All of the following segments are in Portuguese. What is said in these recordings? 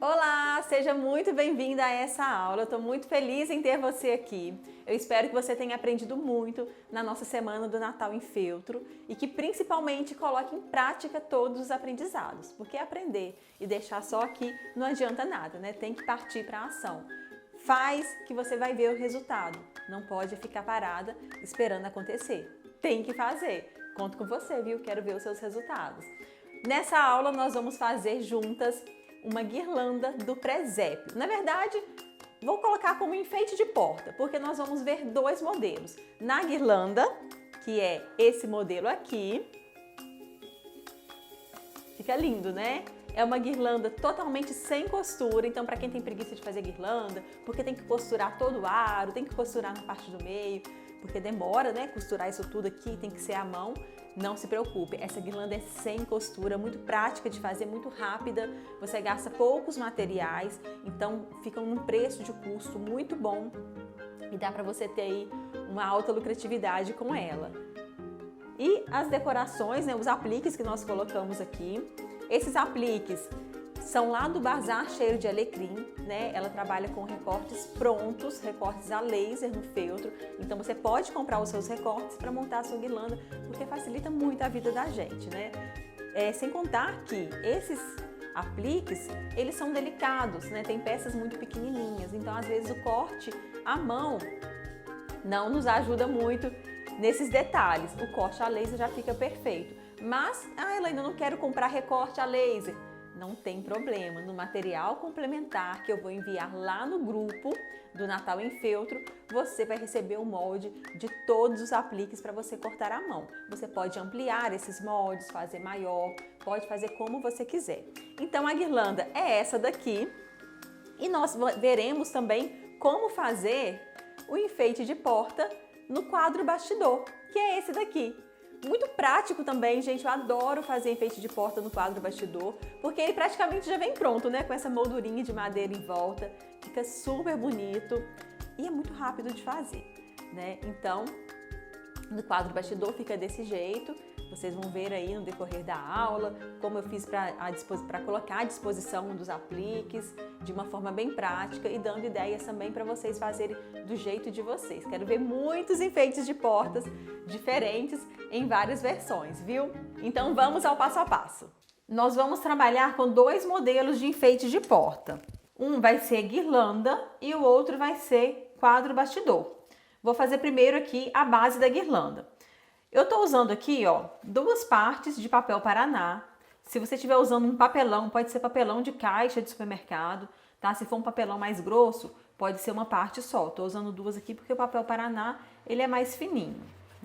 Olá, seja muito bem-vinda a essa aula. Eu estou muito feliz em ter você aqui. Eu espero que você tenha aprendido muito na nossa semana do Natal em Feltro e que principalmente coloque em prática todos os aprendizados, porque aprender e deixar só aqui não adianta nada, né? Tem que partir para a ação. Faz que você vai ver o resultado. Não pode ficar parada esperando acontecer. Tem que fazer. Conto com você, viu? Quero ver os seus resultados. Nessa aula nós vamos fazer juntas uma guirlanda do presépio. Na verdade, vou colocar como enfeite de porta, porque nós vamos ver dois modelos. Na guirlanda, que é esse modelo aqui, fica lindo, né? É uma guirlanda totalmente sem costura, então para quem tem preguiça de fazer guirlanda, porque tem que costurar todo o aro, tem que costurar na parte do meio, porque demora, né? Costurar isso tudo aqui, tem que ser à mão. Não se preocupe, essa guirlanda é sem costura, muito prática de fazer, muito rápida, você gasta poucos materiais, então fica num preço de custo muito bom e dá para você ter aí uma alta lucratividade com ela. E as decorações, né, os apliques que nós colocamos aqui, esses apliques são lá do Bazar Cheiro de Alecrim, né? Ela trabalha com recortes prontos, recortes a laser no feltro. Então você pode comprar os seus recortes para montar a sua guirlanda, porque facilita muito a vida da gente, né? Sem contar que esses apliques, eles são delicados, né? Tem peças muito pequenininhas, então às vezes o corte à mão não nos ajuda muito nesses detalhes. O corte a laser já fica perfeito. Mas, Elaine, eu não quero comprar recorte a laser. Não tem problema, no material complementar que eu vou enviar lá no grupo do Natal em Feltro, você vai receber o molde de todos os apliques para você cortar à mão. Você pode ampliar esses moldes, fazer maior, pode fazer como você quiser. Então a guirlanda é essa daqui e nós veremos também como fazer o enfeite de porta no quadro bastidor, que é esse daqui. Muito prático também, gente, eu adoro fazer enfeite de porta no quadro bastidor, porque ele praticamente já vem pronto, né, com essa moldurinha de madeira em volta, fica super bonito e é muito rápido de fazer, né? Então, no quadro bastidor fica desse jeito, vocês vão ver aí no decorrer da aula como eu fiz para colocar à disposição dos apliques de uma forma bem prática e dando ideias também para vocês fazerem do jeito de vocês. Quero ver muitos enfeites de portas diferentes em várias versões, viu? Então vamos ao passo a passo. Nós vamos trabalhar com dois modelos de enfeite de porta. Um vai ser guirlanda e o outro vai ser quadro bastidor. Vou fazer primeiro aqui a base da guirlanda. Eu tô usando aqui, ó, duas partes de papel Paraná. Se você estiver usando um papelão, pode ser papelão de caixa de supermercado, tá? Se for um papelão mais grosso, pode ser uma parte só. Tô usando duas aqui porque o papel Paraná, ele é mais fininho.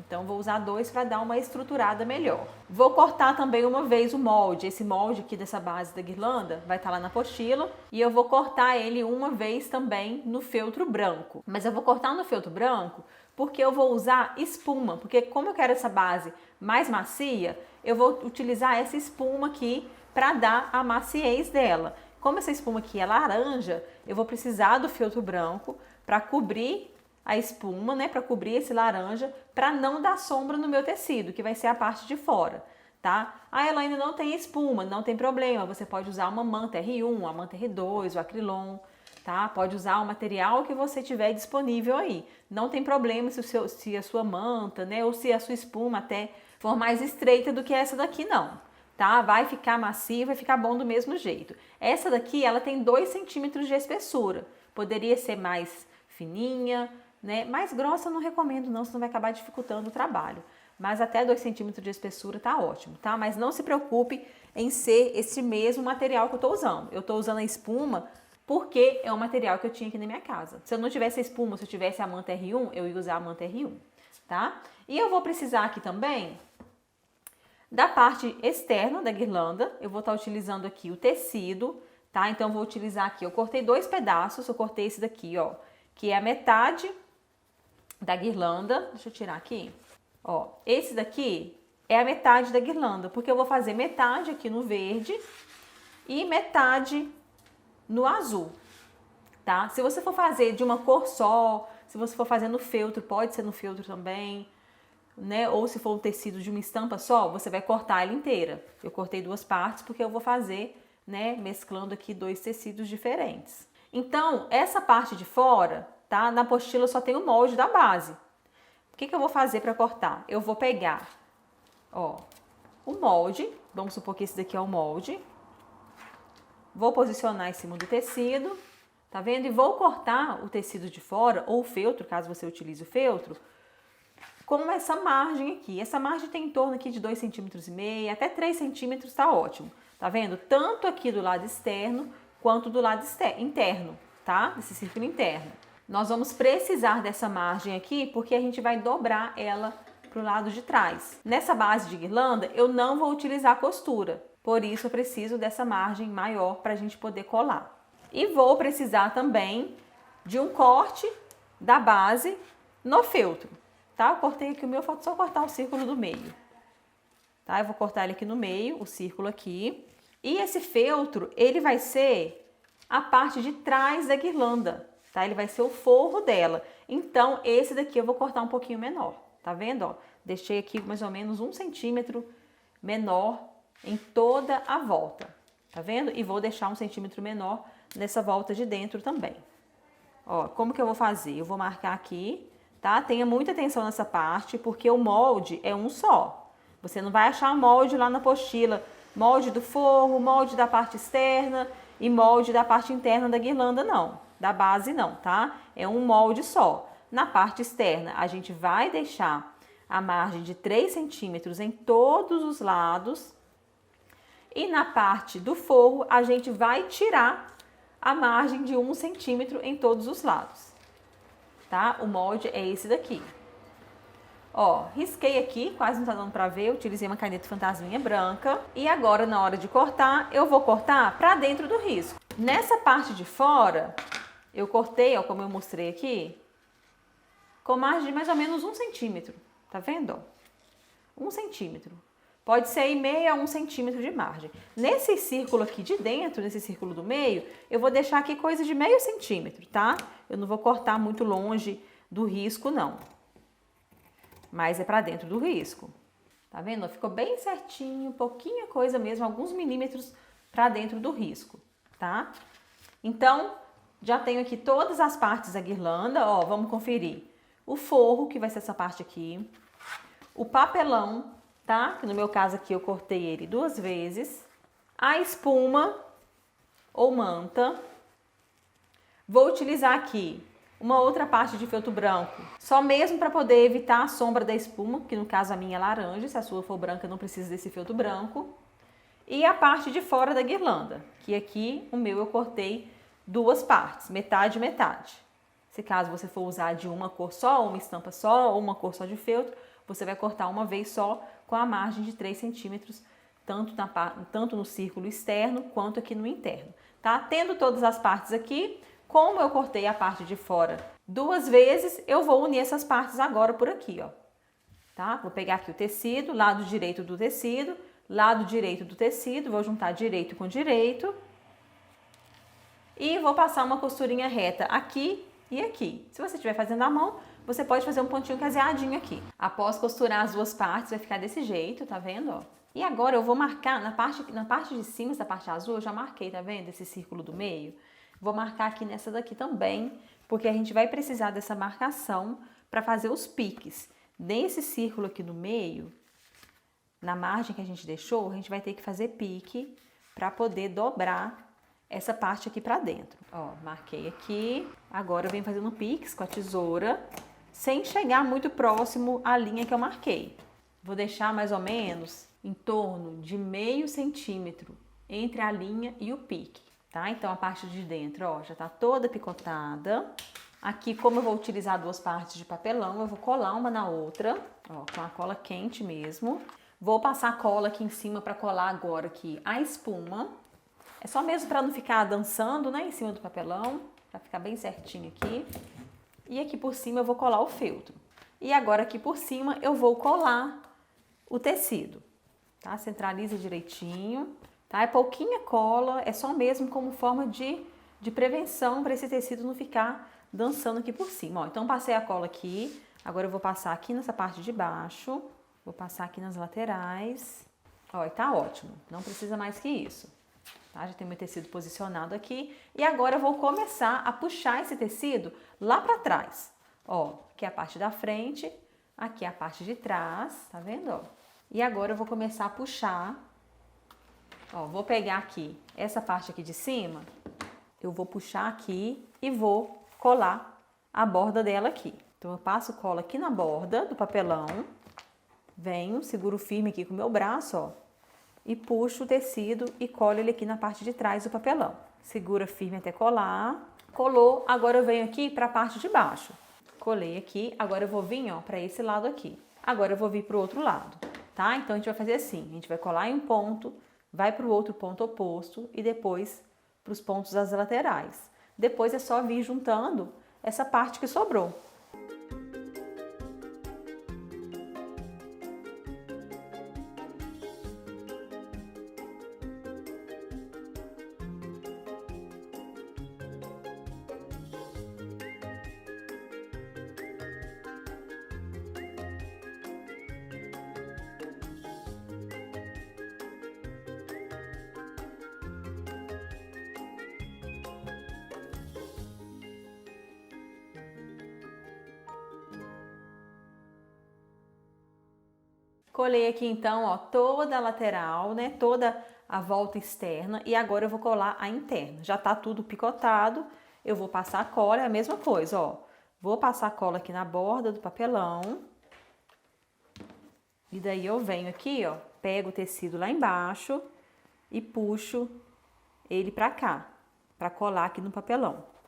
Então, vou usar dois para dar uma estruturada melhor. Vou cortar também uma vez o molde. Esse molde aqui dessa base da guirlanda vai estar lá na apostila. E eu vou cortar ele uma vez também no feltro branco. Mas eu vou cortar no feltro branco porque eu vou usar espuma. Porque como eu quero essa base mais macia, eu vou utilizar essa espuma aqui para dar a maciez dela. Como essa espuma aqui é laranja, eu vou precisar do feltro branco para cobrir a espuma, né, para cobrir esse laranja, para não dar sombra no meu tecido, que vai ser a parte de fora, tá? Ela ainda não tem espuma, não tem problema, você pode usar uma manta R1, uma manta R2, o acrilon, tá? Pode usar o material que você tiver disponível aí. Não tem problema se a sua manta, né, ou se a sua espuma até for mais estreita do que essa daqui, não, tá? Vai ficar macio, vai ficar bom do mesmo jeito. Essa daqui, ela tem 2 centímetros de espessura, poderia ser mais fininha, né? Mais grossa eu não recomendo não, senão vai acabar dificultando o trabalho. Mas até 2 centímetros de espessura tá ótimo, tá? Mas não se preocupe em ser esse mesmo material que eu tô usando. Eu tô usando a espuma porque é um material que eu tinha aqui na minha casa. Se eu não tivesse a espuma, se eu tivesse a manta R1, eu ia usar a manta R1, tá? E eu vou precisar aqui também da parte externa da guirlanda. Eu vou estar utilizando aqui o tecido, tá? Então eu vou utilizar aqui, eu cortei 2 pedaços, eu cortei esse daqui, ó, que é a metade da guirlanda. Deixa eu tirar aqui. Ó, esse daqui é a metade da guirlanda, porque eu vou fazer metade aqui no verde e metade no azul, tá? Se você for fazer de uma cor só, se você for fazer no feltro, pode ser no feltro também, né? Ou se for um tecido de uma estampa só, você vai cortar ela inteira. Eu cortei 2 partes porque eu vou fazer né, mesclando aqui dois tecidos diferentes. Então, essa parte de fora, tá? Na apostila só tem o molde da base. O que eu vou fazer para cortar? Eu vou pegar, ó, o molde, vamos supor que esse daqui é o molde. Vou posicionar em cima do tecido, tá vendo? E vou cortar o tecido de fora, ou o feltro, caso você utilize o feltro, com essa margem aqui. Essa margem tem em torno aqui de 2,5 cm, até 3 centímetros tá ótimo. Tá vendo? Tanto aqui do lado externo, quanto do lado interno, tá? Desse círculo interno. Nós vamos precisar dessa margem aqui, porque a gente vai dobrar ela pro lado de trás. Nessa base de guirlanda, eu não vou utilizar costura. Por isso, eu preciso dessa margem maior para a gente poder colar. E vou precisar também de um corte da base no feltro, tá? Eu cortei aqui o meu, falta só cortar o círculo do meio. Tá? Eu vou cortar ele aqui no meio, o círculo aqui. E esse feltro, ele vai ser a parte de trás da guirlanda, tá? Ele vai ser o forro dela. Então, esse daqui eu vou cortar um pouquinho menor, tá vendo? Ó, deixei aqui mais ou menos 1 centímetro menor em toda a volta, tá vendo? E vou deixar 1 centímetro menor nessa volta de dentro também. Ó, como que eu vou fazer? Eu vou marcar aqui, tá? Tenha muita atenção nessa parte, porque o molde é um só. Você não vai achar molde lá na apostila, molde do forro, molde da parte externa e molde da parte interna da guirlanda, não. Da base não, tá? É um molde só. Na parte externa, a gente vai deixar a margem de 3 centímetros em todos os lados. E na parte do forro, a gente vai tirar a margem de 1 centímetro em todos os lados, tá? O molde é esse daqui. Ó, risquei aqui, quase não tá dando pra ver, eu utilizei uma caneta fantasminha branca. E agora, na hora de cortar, eu vou cortar pra dentro do risco. Nessa parte de fora, eu cortei, ó, como eu mostrei aqui, com margem de mais ou menos 1 centímetro, tá vendo, ó? 1 centímetro. Pode ser aí meio a 1 centímetro de margem. Nesse círculo aqui de dentro, nesse círculo do meio, eu vou deixar aqui coisa de meio centímetro, tá? Eu não vou cortar muito longe do risco, não. Mas é pra dentro do risco. Tá vendo? Ficou bem certinho, pouquinha coisa mesmo, alguns milímetros pra dentro do risco, tá? Então, já tenho aqui todas as partes da guirlanda, ó, vamos conferir. O forro, que vai ser essa parte aqui. O papelão, tá? Que no meu caso aqui eu cortei ele 2 vezes. A espuma ou manta. Vou utilizar aqui uma outra parte de feltro branco, só mesmo para poder evitar a sombra da espuma, que no caso a minha é laranja, se a sua for branca não precisa desse feltro branco. E a parte de fora da guirlanda, que aqui o meu eu cortei 2 partes, metade e metade. Se caso você for usar de uma cor só, uma estampa só, ou uma cor só de feltro, você vai cortar uma vez só com a margem de 3 centímetros, tanto no círculo externo quanto aqui no interno, tá? Tendo todas as partes aqui, como eu cortei a parte de fora 2 vezes, eu vou unir essas partes agora por aqui, ó. Tá? Vou pegar aqui o tecido, lado direito do tecido, lado direito do tecido, vou juntar direito com direito. E vou passar uma costurinha reta aqui e aqui. Se você estiver fazendo à mão, você pode fazer um pontinho caseadinho aqui. Após costurar as 2 partes, vai ficar desse jeito, tá vendo? Ó? E agora eu vou marcar, na parte de cima, essa parte azul, eu já marquei, tá vendo? Esse círculo do meio. Vou marcar aqui nessa daqui também, porque a gente vai precisar dessa marcação para fazer os piques. Nesse círculo aqui no meio, na margem que a gente deixou, a gente vai ter que fazer pique para poder dobrar essa parte aqui para dentro. Ó, marquei aqui. Agora eu venho fazendo piques com a tesoura, sem chegar muito próximo à linha que eu marquei. Vou deixar mais ou menos em torno de meio centímetro entre a linha e o pique, tá? Então a parte de dentro, ó, já tá toda picotada. Aqui, como eu vou utilizar 2 partes de papelão, eu vou colar uma na outra, ó, com a cola quente mesmo. Vou passar cola aqui em cima para colar agora aqui a espuma. É só mesmo para não ficar dançando, né, em cima do papelão, para ficar bem certinho aqui. E aqui por cima eu vou colar o feltro. E agora aqui por cima eu vou colar o tecido, tá? Centraliza direitinho, tá? É pouquinha cola, é só mesmo como forma de prevenção para esse tecido não ficar dançando aqui por cima, ó. Então passei a cola aqui, agora eu vou passar aqui nessa parte de baixo, vou passar aqui nas laterais, ó, e tá ótimo, não precisa mais que isso. Tá? Já tenho meu tecido posicionado aqui. E agora eu vou começar a puxar esse tecido lá pra trás. Ó, aqui é a parte da frente, aqui é a parte de trás, tá vendo, ó? E agora eu vou começar a puxar. Ó, vou pegar aqui essa parte aqui de cima, eu vou puxar aqui e vou colar a borda dela aqui. Então eu passo cola aqui na borda do papelão, venho, seguro firme aqui com o meu braço, ó, e puxo o tecido e colo ele aqui na parte de trás do papelão. Segura firme até colar. Colou, agora eu venho aqui para a parte de baixo. Colei aqui, agora eu vou vir, ó, para esse lado aqui. Agora eu vou vir para o outro lado, tá? Então a gente vai fazer assim, a gente vai colar em um ponto, vai para o outro ponto oposto e depois para os pontos das laterais. Depois é só vir juntando essa parte que sobrou. Colei aqui então, ó, toda a lateral, né, toda a volta externa e agora eu vou colar a interna. Já tá tudo picotado, eu vou passar a cola, é a mesma coisa, ó. Vou passar a cola aqui na borda do papelão. E daí eu venho aqui, ó, pego o tecido lá embaixo e puxo ele pra cá, pra colar aqui no papelão.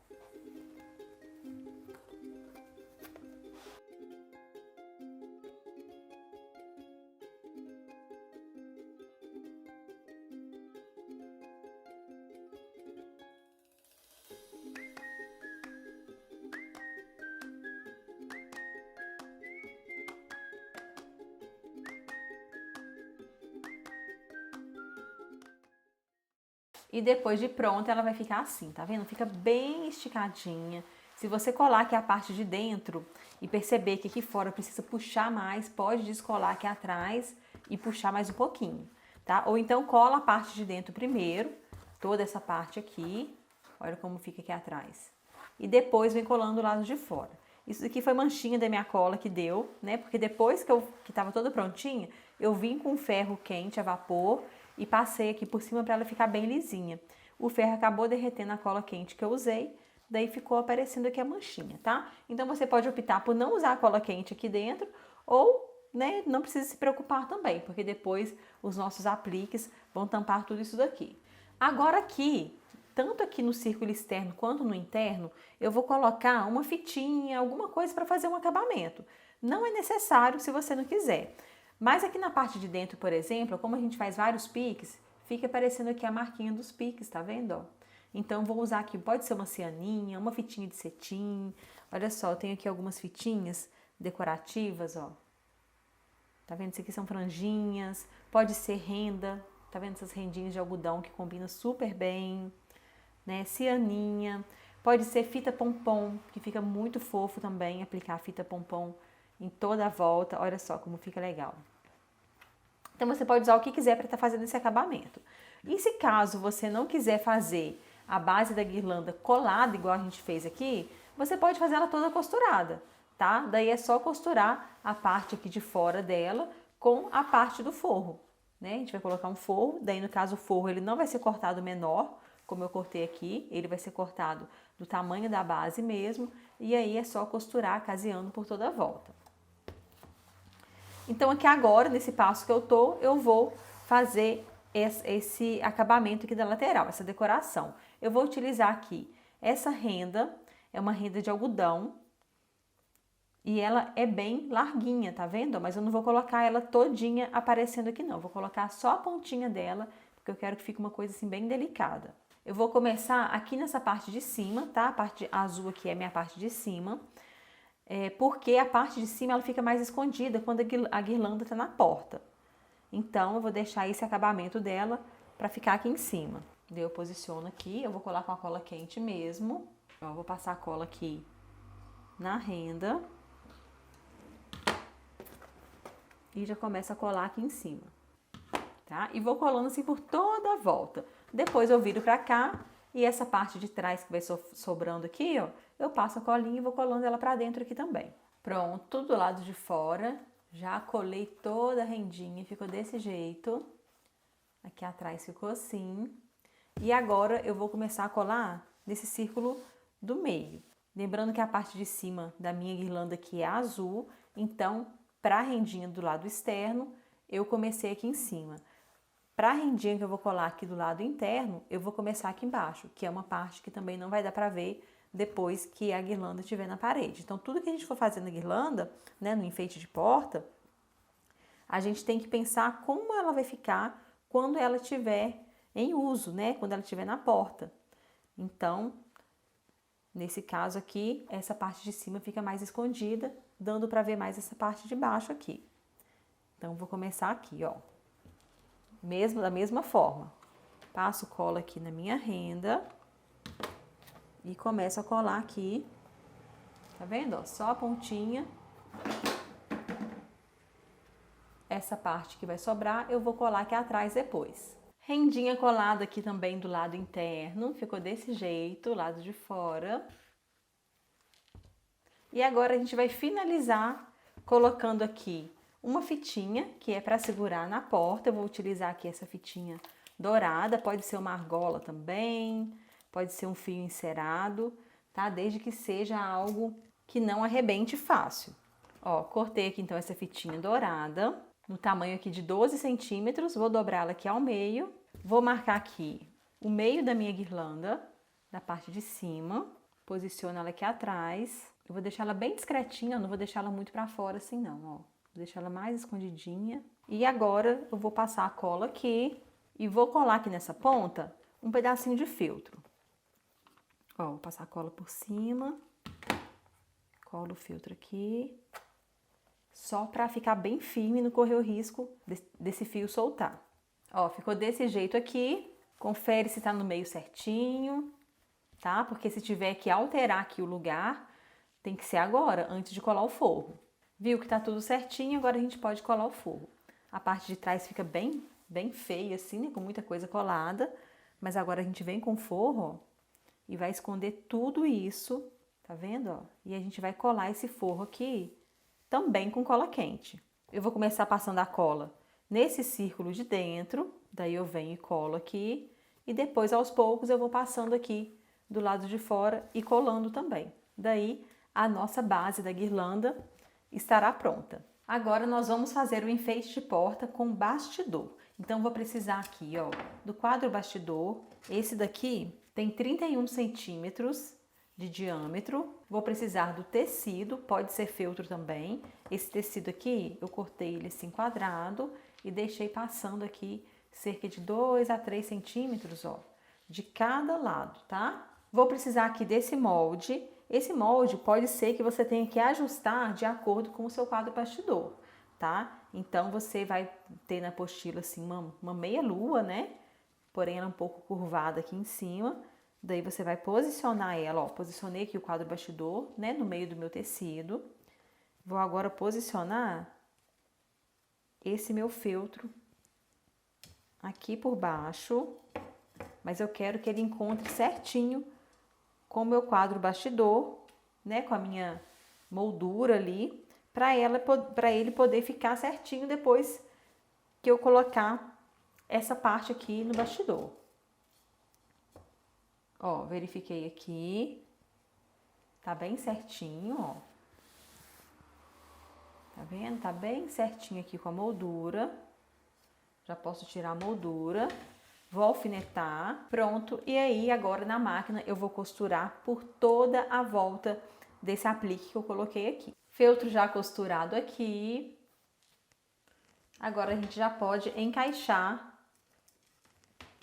E depois de pronta ela vai ficar assim, tá vendo? Fica bem esticadinha. Se você colar aqui a parte de dentro e perceber que aqui fora precisa puxar mais, pode descolar aqui atrás e puxar mais um pouquinho, tá? Ou então cola a parte de dentro primeiro, toda essa parte aqui, olha como fica aqui atrás. E depois vem colando o lado de fora. Isso aqui foi manchinha da minha cola que deu, né? Porque depois que tava toda prontinha, eu vim com ferro quente a vapor e passei aqui por cima para ela ficar bem lisinha. O ferro acabou derretendo a cola quente que eu usei, daí ficou aparecendo aqui a manchinha, tá? Então você pode optar por não usar a cola quente aqui dentro ou, né, não precisa se preocupar também, porque depois os nossos apliques vão tampar tudo isso daqui. Agora aqui, tanto aqui no círculo externo quanto no interno, eu vou colocar uma fitinha, alguma coisa para fazer um acabamento. Não é necessário se você não quiser. Mas aqui na parte de dentro, por exemplo, como a gente faz vários piques, fica aparecendo aqui a marquinha dos piques, tá vendo, ó? Então, vou usar aqui, pode ser uma cianinha, uma fitinha de cetim. Olha só, eu tenho aqui algumas fitinhas decorativas, ó. Tá vendo? Isso aqui são franjinhas, pode ser renda, tá vendo essas rendinhas de algodão que combinam super bem, né? Cianinha, pode ser fita pompom, que fica muito fofo também, aplicar a fita pompom em toda a volta, olha só como fica legal. Então você pode usar o que quiser para estar fazendo esse acabamento. E se caso você não quiser fazer a base da guirlanda colada igual a gente fez aqui, você pode fazer ela toda costurada, tá? Daí é só costurar a parte aqui de fora dela com a parte do forro, né? A gente vai colocar um forro, daí no caso o forro ele não vai ser cortado menor, como eu cortei aqui, ele vai ser cortado do tamanho da base mesmo, e aí é só costurar caseando por toda a volta. Então aqui agora, nesse passo que eu vou fazer esse acabamento aqui da lateral, essa decoração. Eu vou utilizar aqui essa renda, é uma renda de algodão, e ela é bem larguinha, tá vendo? Mas eu não vou colocar ela todinha aparecendo aqui não, vou colocar só a pontinha dela, porque eu quero que fique uma coisa assim bem delicada. Eu vou começar aqui nessa parte de cima, tá? A parte azul aqui é a minha parte de cima. Porque a parte de cima ela fica mais escondida quando a guirlanda está na porta. Então, eu vou deixar esse acabamento dela para ficar aqui em cima. Daí eu posiciono aqui, eu vou colar com a cola quente mesmo. Ó, vou passar a cola aqui na renda. E já começo a colar aqui em cima, tá? E vou colando assim por toda a volta. Depois eu viro pra cá e essa parte de trás que vai sobrando aqui, ó, eu passo a colinha e vou colando ela pra dentro aqui também. Pronto, do lado de fora, já colei toda a rendinha, ficou desse jeito. Aqui atrás ficou assim. E agora eu vou começar a colar nesse círculo do meio. Lembrando que a parte de cima da minha guirlanda aqui é azul, então para a rendinha do lado externo, eu comecei aqui em cima. Para a rendinha que eu vou colar aqui do lado interno, eu vou começar aqui embaixo, que é uma parte que também não vai dar para ver depois que a guirlanda estiver na parede. Então, tudo que a gente for fazer na guirlanda, né, no enfeite de porta, a gente tem que pensar como ela vai ficar quando ela estiver em uso, né, quando ela estiver na porta. Então, nesse caso aqui, essa parte de cima fica mais escondida, dando para ver mais essa parte de baixo aqui. Então, vou começar aqui, ó. Da mesma forma. Passo cola aqui na minha renda e começo a colar aqui. Tá vendo, ó? Só a pontinha. Essa parte que vai sobrar, eu vou colar aqui atrás depois. Rendinha colada aqui também do lado interno, ficou desse jeito, lado de fora. E agora a gente vai finalizar colocando aqui uma fitinha, que é para segurar na porta. Eu vou utilizar aqui essa fitinha dourada, pode ser uma argola também, pode ser um fio encerado, tá? Desde que seja algo que não arrebente fácil. Ó, cortei aqui então essa fitinha dourada, no tamanho aqui de 12 centímetros, vou dobrá-la aqui ao meio. Vou marcar aqui o meio da minha guirlanda, da parte de cima, posiciono ela aqui atrás. Eu vou deixar ela bem discretinha, não vou deixar ela muito pra fora assim não, ó. Vou deixar ela mais escondidinha. E agora eu vou passar a cola aqui e vou colar aqui nessa ponta um pedacinho de feltro. Ó, vou passar a cola por cima, colo o feltro aqui, só pra ficar bem firme e não correr o risco desse fio soltar. Ó, ficou desse jeito aqui, confere se tá no meio certinho, tá? Porque se tiver que alterar aqui o lugar, tem que ser agora, antes de colar o forro. Viu que tá tudo certinho, agora a gente pode colar o forro. A parte de trás fica bem feia assim, né? Com muita coisa colada, mas agora a gente vem com o forro, ó, e vai esconder tudo isso, tá vendo, ó? E a gente vai colar esse forro aqui também com cola quente. Eu vou começar passando a cola nesse círculo de dentro, daí eu venho e colo aqui, e depois aos poucos eu vou passando aqui do lado de fora e colando também. Daí a nossa base da guirlanda estará pronta. Agora nós vamos fazer o enfeite de porta com bastidor. Então vou precisar aqui, ó, do quadro bastidor. Esse daqui tem 31 centímetros de diâmetro. Vou precisar do tecido, pode ser feltro também. Esse tecido aqui, eu cortei ele assim quadrado e deixei passando aqui cerca de 2 a 3 centímetros, ó, de cada lado, tá? Vou precisar aqui desse molde. Esse molde pode ser que você tenha que ajustar de acordo com o seu quadro bastidor, tá? Então, você vai ter na apostila assim uma meia lua, né? Porém, ela é um pouco curvada aqui em cima. Daí, você vai posicionar ela, ó. Posicionei aqui o quadro bastidor, né? No meio do meu tecido. Vou agora posicionar esse meu feltro aqui por baixo. Mas eu quero que ele encontre certinho com o meu quadro bastidor, né, com a minha moldura ali, para ele poder ficar certinho depois que eu colocar essa parte aqui no bastidor. Ó, verifiquei aqui, tá bem certinho, ó. Tá vendo? Tá bem certinho aqui com a moldura. Já posso tirar a moldura. Vou alfinetar, pronto, e aí agora na máquina eu vou costurar por toda a volta desse aplique que eu coloquei aqui. Feltro já costurado aqui, agora a gente já pode encaixar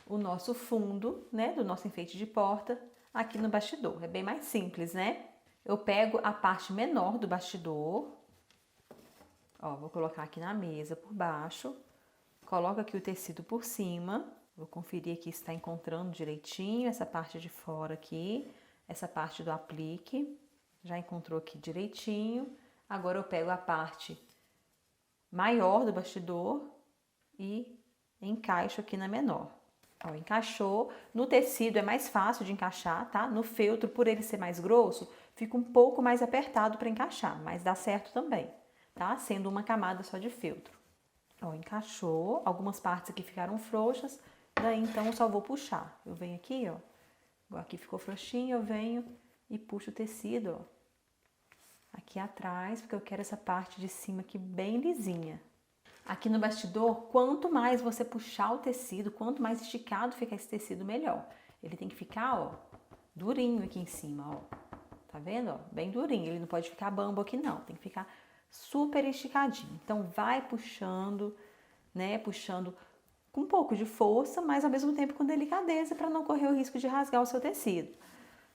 o nosso fundo, né, do nosso enfeite de porta aqui no bastidor. É bem mais simples, né? Eu pego a parte menor do bastidor, ó, vou colocar aqui na mesa por baixo, coloco aqui o tecido por cima. Vou conferir aqui se está encontrando direitinho essa parte de fora aqui, essa parte do aplique. Já encontrou aqui direitinho. Agora eu pego a parte maior do bastidor e encaixo aqui na menor. Ó, encaixou. No tecido é mais fácil de encaixar, tá? No feltro, por ele ser mais grosso, fica um pouco mais apertado para encaixar, mas dá certo também, tá? Sendo uma camada só de feltro. Ó, encaixou. Algumas partes aqui ficaram frouxas, daí então eu só vou puxar. Eu venho aqui, ó. Igual aqui ficou frouxinho, eu venho e puxo o tecido, ó. Aqui atrás, porque eu quero essa parte de cima aqui bem lisinha. Aqui no bastidor, quanto mais você puxar o tecido, quanto mais esticado ficar esse tecido, melhor. Ele tem que ficar, ó, durinho aqui em cima, ó. Tá vendo, ó? Bem durinho. Ele não pode ficar bambo aqui, não. Tem que ficar super esticadinho. Então, vai puxando, né? Puxando com um pouco de força, mas ao mesmo tempo com delicadeza, para não correr o risco de rasgar o seu tecido.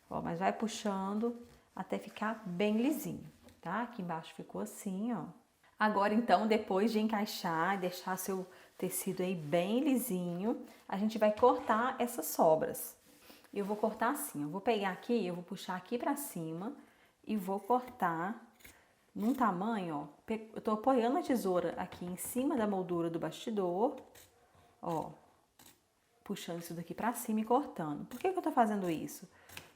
Ó, mas vai puxando até ficar bem lisinho, tá? Aqui embaixo ficou assim, ó. Agora, então, depois de encaixar, deixar seu tecido aí bem lisinho, a gente vai cortar essas sobras. Eu vou cortar assim, eu vou pegar aqui, eu vou puxar aqui pra cima e vou cortar num tamanho, ó. Eu tô apoiando a tesoura aqui em cima da moldura do bastidor, ó. Puxando isso daqui pra cima e cortando. Por que eu tô fazendo isso?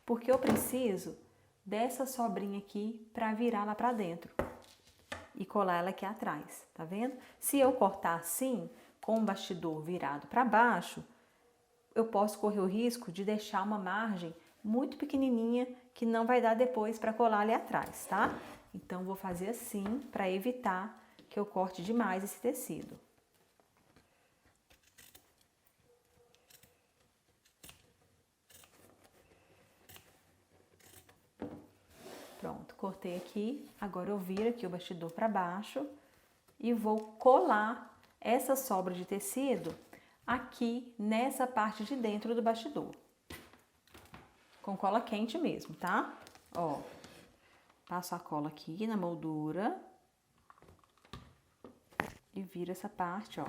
Porque eu preciso dessa sobrinha aqui pra virar lá pra dentro e colar ela aqui atrás, tá vendo? Se eu cortar assim, com o bastidor virado para baixo, eu posso correr o risco de deixar uma margem muito pequenininha que não vai dar depois para colar ali atrás, tá? Então, vou fazer assim para evitar que eu corte demais esse tecido. Pronto, cortei aqui. Agora eu viro aqui o bastidor para baixo e vou colar essa sobra de tecido aqui nessa parte de dentro do bastidor. Com cola quente mesmo, tá? Ó, passo a cola aqui na moldura e viro essa parte, ó,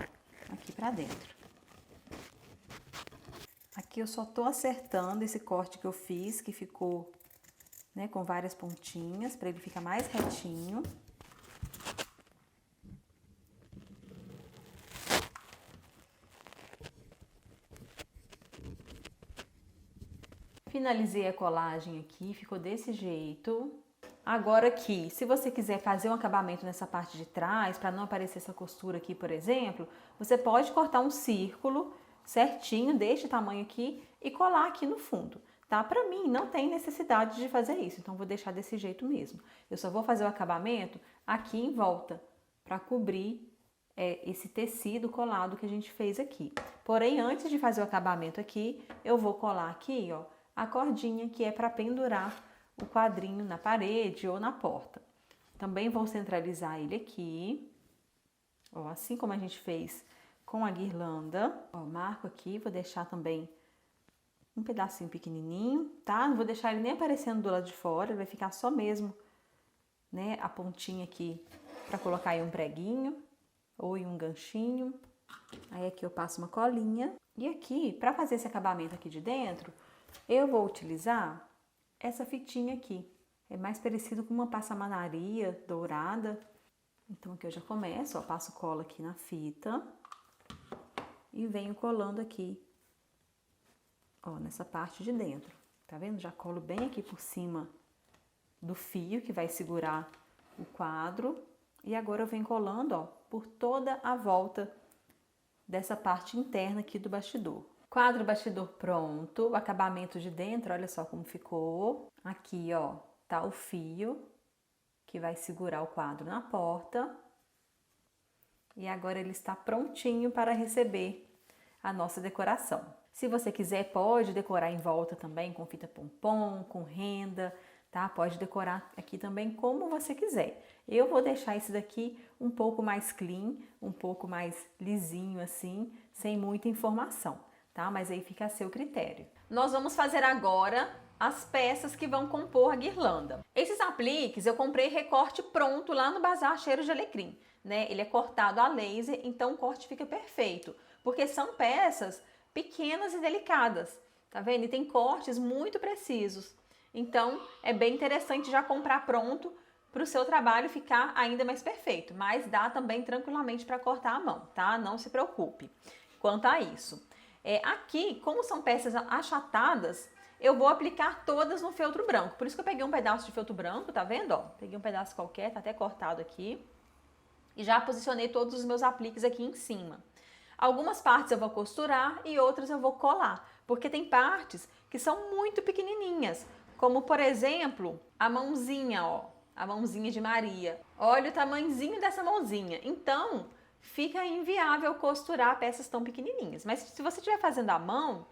aqui pra dentro. Aqui eu só tô acertando esse corte que eu fiz, que ficou, né, com várias pontinhas, para ele ficar mais retinho. Finalizei a colagem aqui, ficou desse jeito. Agora aqui, se você quiser fazer um acabamento nessa parte de trás, para não aparecer essa costura aqui, por exemplo, você pode cortar um círculo certinho, deste tamanho aqui, e colar aqui no fundo, tá? Para mim, não tem necessidade de fazer isso, então vou deixar desse jeito mesmo. Eu só vou fazer o acabamento aqui em volta, para cobrir esse tecido colado que a gente fez aqui. Porém, antes de fazer o acabamento aqui, eu vou colar aqui, ó, a cordinha que é para pendurar o quadrinho na parede ou na porta. Também vou centralizar ele aqui, ó, assim como a gente fez com a guirlanda. Ó, marco aqui, vou deixar também um pedacinho pequenininho, tá? Não vou deixar ele nem aparecendo do lado de fora, vai ficar só mesmo, né, a pontinha aqui para colocar aí um preguinho ou em um ganchinho. Aí aqui eu passo uma colinha. E aqui, para fazer esse acabamento aqui de dentro, eu vou utilizar essa fitinha aqui. É mais parecido com uma passamanaria dourada. Então aqui eu já começo, ó, passo cola aqui na fita e venho colando aqui, ó, nessa parte de dentro. Tá vendo? Já colo bem aqui por cima do fio que vai segurar o quadro. E agora eu venho colando, ó, por toda a volta dessa parte interna aqui do bastidor. Quadro bastidor pronto, o acabamento de dentro, olha só como ficou. Aqui, ó, tá o fio que vai segurar o quadro na porta. E agora ele está prontinho para receber a nossa decoração. Se você quiser, pode decorar em volta também com fita pompom, com renda, tá? Pode decorar aqui também como você quiser. Eu vou deixar esse daqui um pouco mais clean, um pouco mais lisinho assim, sem muita informação, tá? Mas aí fica a seu critério. Nós vamos fazer agora as peças que vão compor a guirlanda. Esses apliques eu comprei recorte pronto lá no Bazar Cheiro de Alecrim, né? Ele é cortado a laser, então o corte fica perfeito, porque são peças pequenas e delicadas, tá vendo? E tem cortes muito precisos. Então, é bem interessante já comprar pronto para o seu trabalho ficar ainda mais perfeito, mas dá também tranquilamente para cortar à mão, tá? Não se preocupe quanto a isso. Aqui, como são peças achatadas, eu vou aplicar todas no feltro branco. Por isso que eu peguei um pedaço de feltro branco, tá vendo? Ó, peguei um pedaço qualquer, tá até cortado aqui. E já posicionei todos os meus apliques aqui em cima. Algumas partes eu vou costurar e outras eu vou colar, porque tem partes que são muito pequenininhas, como por exemplo, a mãozinha, ó, a mãozinha de Maria. Olha o tamanhozinho dessa mãozinha. Então, fica inviável costurar peças tão pequenininhas. Mas se você estiver fazendo à mão,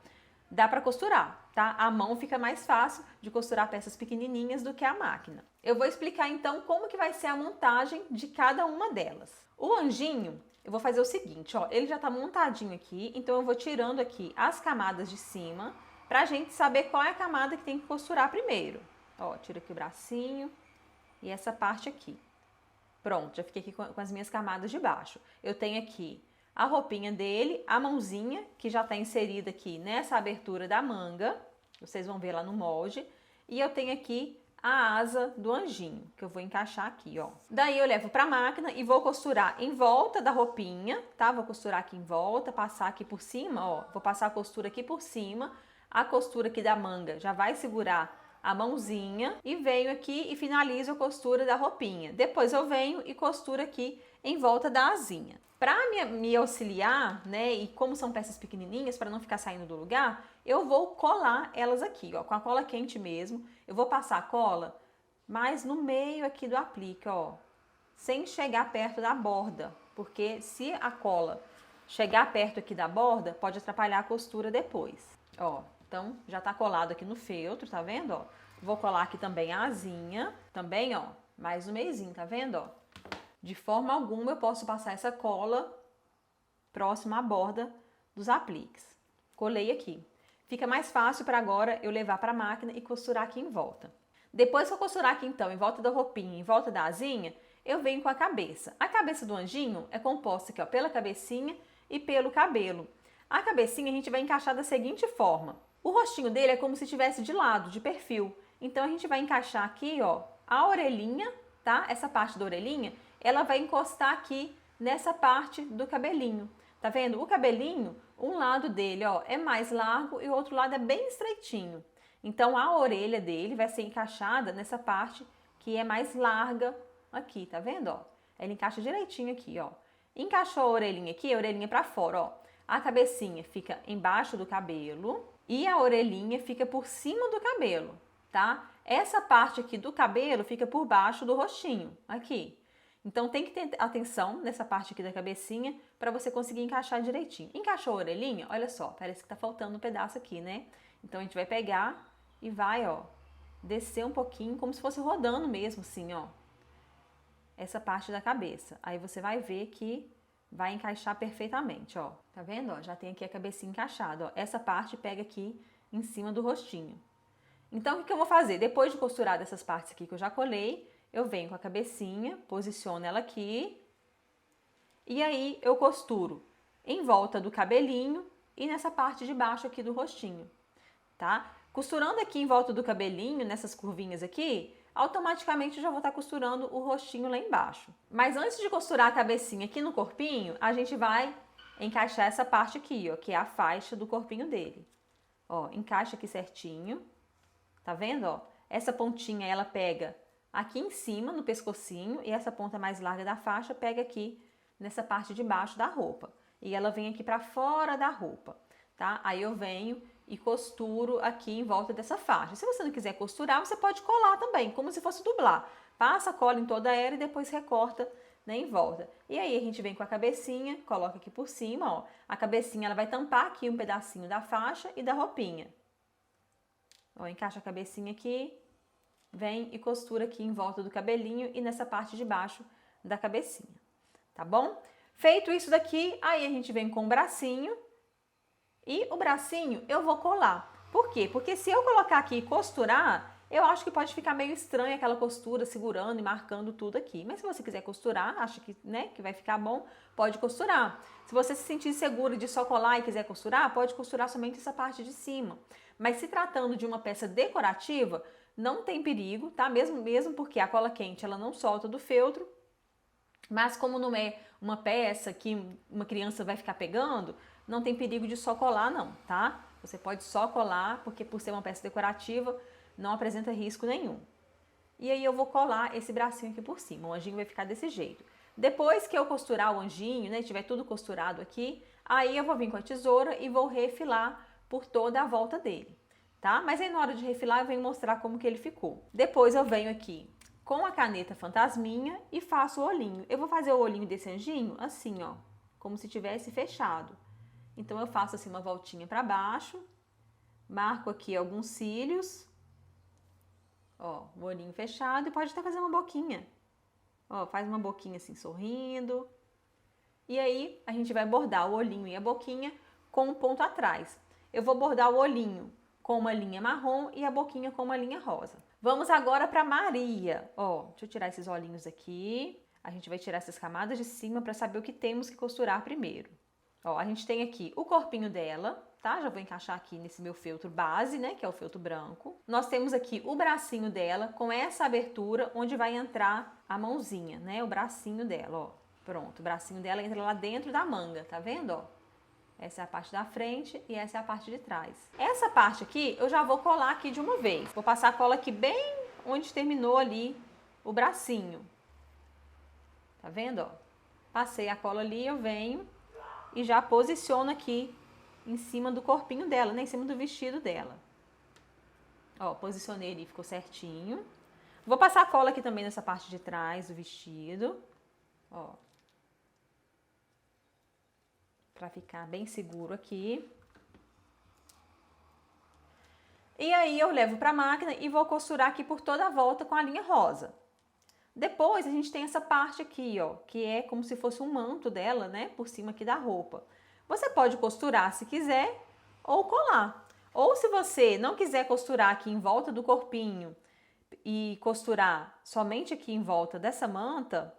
dá para costurar, tá? A mão fica mais fácil de costurar peças pequenininhas do que a máquina. Eu vou explicar então como que vai ser a montagem de cada uma delas. O anjinho, eu vou fazer o seguinte, ó, ele já tá montadinho aqui, então eu vou tirando aqui as camadas de cima pra gente saber qual é a camada que tem que costurar primeiro. Ó, tiro aqui o bracinho e essa parte aqui. Pronto, já fiquei aqui com as minhas camadas de baixo. Eu tenho aqui a roupinha dele, a mãozinha, que já está inserida aqui nessa abertura da manga. Vocês vão ver lá no molde. E eu tenho aqui a asa do anjinho, que eu vou encaixar aqui, ó. Daí eu levo para a máquina e vou costurar em volta da roupinha, tá? Vou costurar aqui em volta, passar aqui por cima, ó. Vou passar a costura aqui por cima. A costura aqui da manga já vai segurar a mãozinha e venho aqui e finalizo a costura da roupinha. Depois eu venho e costuro aqui em volta da asinha. Para me auxiliar, né, e como são peças pequenininhas, para não ficar saindo do lugar, eu vou colar elas aqui, ó, com a cola quente mesmo. Eu vou passar a cola mais no meio aqui do aplique, ó, sem chegar perto da borda, porque se a cola chegar perto aqui da borda, pode atrapalhar a costura depois, ó. Então, já tá colado aqui no feltro, tá vendo, ó? Vou colar aqui também a asinha, também, ó, mais no meizinho, tá vendo, ó? De forma alguma eu posso passar essa cola próxima à borda dos apliques. Colei aqui. Fica mais fácil para agora eu levar para a máquina e costurar aqui em volta. Depois que eu costurar aqui então, em volta da roupinha, em volta da asinha, eu venho com a cabeça. A cabeça do anjinho é composta aqui, ó, pela cabecinha e pelo cabelo. A cabecinha a gente vai encaixar da seguinte forma. O rostinho dele é como se estivesse de lado, de perfil. Então a gente vai encaixar aqui, ó, a orelhinha, tá? Essa parte da orelhinha, ela vai encostar aqui nessa parte do cabelinho. Tá vendo? O cabelinho, um lado dele, ó, é mais largo e o outro lado é bem estreitinho. Então a orelha dele vai ser encaixada nessa parte que é mais larga aqui, tá vendo, ó? Ela encaixa direitinho aqui, ó. Encaixou a orelhinha pra fora, ó. A cabecinha fica embaixo do cabelo e a orelhinha fica por cima do cabelo, tá? Essa parte aqui do cabelo fica por baixo do rostinho, aqui. Então tem que ter atenção nessa parte aqui da cabecinha para você conseguir encaixar direitinho. Encaixou a orelhinha? Olha só, parece que tá faltando um pedaço aqui, né? Então a gente vai pegar e vai, ó, descer um pouquinho, como se fosse rodando mesmo, assim, ó. Essa parte da cabeça. Aí você vai ver que vai encaixar perfeitamente, ó. Tá vendo, ó? Já tem aqui a cabecinha encaixada, ó. Essa parte pega aqui em cima do rostinho. Então, o que eu vou fazer? Depois de costurar dessas partes aqui que eu já colei, eu venho com a cabecinha, posiciono ela aqui e aí eu costuro em volta do cabelinho e nessa parte de baixo aqui do rostinho, tá? Costurando aqui em volta do cabelinho, nessas curvinhas aqui, automaticamente eu já vou estar costurando o rostinho lá embaixo. Mas antes de costurar a cabecinha aqui no corpinho, a gente vai encaixar essa parte aqui, ó, que é a faixa do corpinho dele. Ó, encaixa aqui certinho, tá vendo, ó? Essa pontinha ela pega aqui em cima, no pescocinho, e essa ponta mais larga da faixa pega aqui nessa parte de baixo da roupa. E ela vem aqui para fora da roupa, tá? Aí eu venho e costuro aqui em volta dessa faixa. Se você não quiser costurar, você pode colar também, como se fosse dublar. Passa a cola em toda ela e depois recorta, né, em volta. E aí a gente vem com a cabecinha, coloca aqui por cima, ó. A cabecinha ela vai tampar aqui um pedacinho da faixa e da roupinha. Ó, encaixa a cabecinha aqui. Vem e costura aqui em volta do cabelinho e nessa parte de baixo da cabecinha, tá bom? Feito isso daqui, aí a gente vem com o bracinho e o bracinho eu vou colar. Por quê? Porque se eu colocar aqui e costurar, eu acho que pode ficar meio estranha aquela costura segurando e marcando tudo aqui. Mas se você quiser costurar, acha que, né, que vai ficar bom, pode costurar. Se você se sentir segura de só colar e quiser costurar, pode costurar somente essa parte de cima. Mas se tratando de uma peça decorativa, não tem perigo, tá? Mesmo porque a cola quente ela não solta do feltro, mas como não é uma peça que uma criança vai ficar pegando, não tem perigo de só colar não, tá? Você pode só colar, porque por ser uma peça decorativa, não apresenta risco nenhum. E aí eu vou colar esse bracinho aqui por cima, o anjinho vai ficar desse jeito. Depois que eu costurar o anjinho, né, tiver tudo costurado aqui, aí eu vou vir com a tesoura e vou refilar por toda a volta dele, tá? Mas aí na hora de refilar eu venho mostrar como que ele ficou. Depois eu venho aqui com a caneta fantasminha e faço o olhinho. Eu vou fazer o olhinho desse anjinho assim, ó, como se tivesse fechado. Então eu faço assim uma voltinha para baixo, marco aqui alguns cílios, ó, o olhinho fechado e pode até fazer uma boquinha. Ó, faz uma boquinha assim sorrindo. E aí a gente vai bordar o olhinho e a boquinha com um ponto atrás. Eu vou bordar o olhinho com uma linha marrom e a boquinha com uma linha rosa. Vamos agora para Maria. Ó, deixa eu tirar esses olhinhos aqui. A gente vai tirar essas camadas de cima para saber o que temos que costurar primeiro. Ó, a gente tem aqui o corpinho dela, tá? Já vou encaixar aqui nesse meu feltro base, né? Que é o feltro branco. Nós temos aqui o bracinho dela com essa abertura onde vai entrar a mãozinha, né? O bracinho dela, ó. Pronto, o bracinho dela entra lá dentro da manga, tá vendo, ó? Essa é a parte da frente e essa é a parte de trás. Essa parte aqui eu já vou colar aqui de uma vez. Vou passar a cola aqui bem onde terminou ali o bracinho. Tá vendo, ó? Passei a cola ali, eu venho e já posiciono aqui em cima do corpinho dela, né? Em cima do vestido dela. Ó, posicionei ali, ficou certinho. Vou passar a cola aqui também nessa parte de trás do vestido. Ó. Pra ficar bem seguro aqui. E aí eu levo pra máquina e vou costurar aqui por toda a volta com a linha rosa. Depois a gente tem essa parte aqui, ó, que é como se fosse um manto dela, né, por cima aqui da roupa. Você pode costurar se quiser ou colar. Ou se você não quiser costurar aqui em volta do corpinho e costurar somente aqui em volta dessa manta,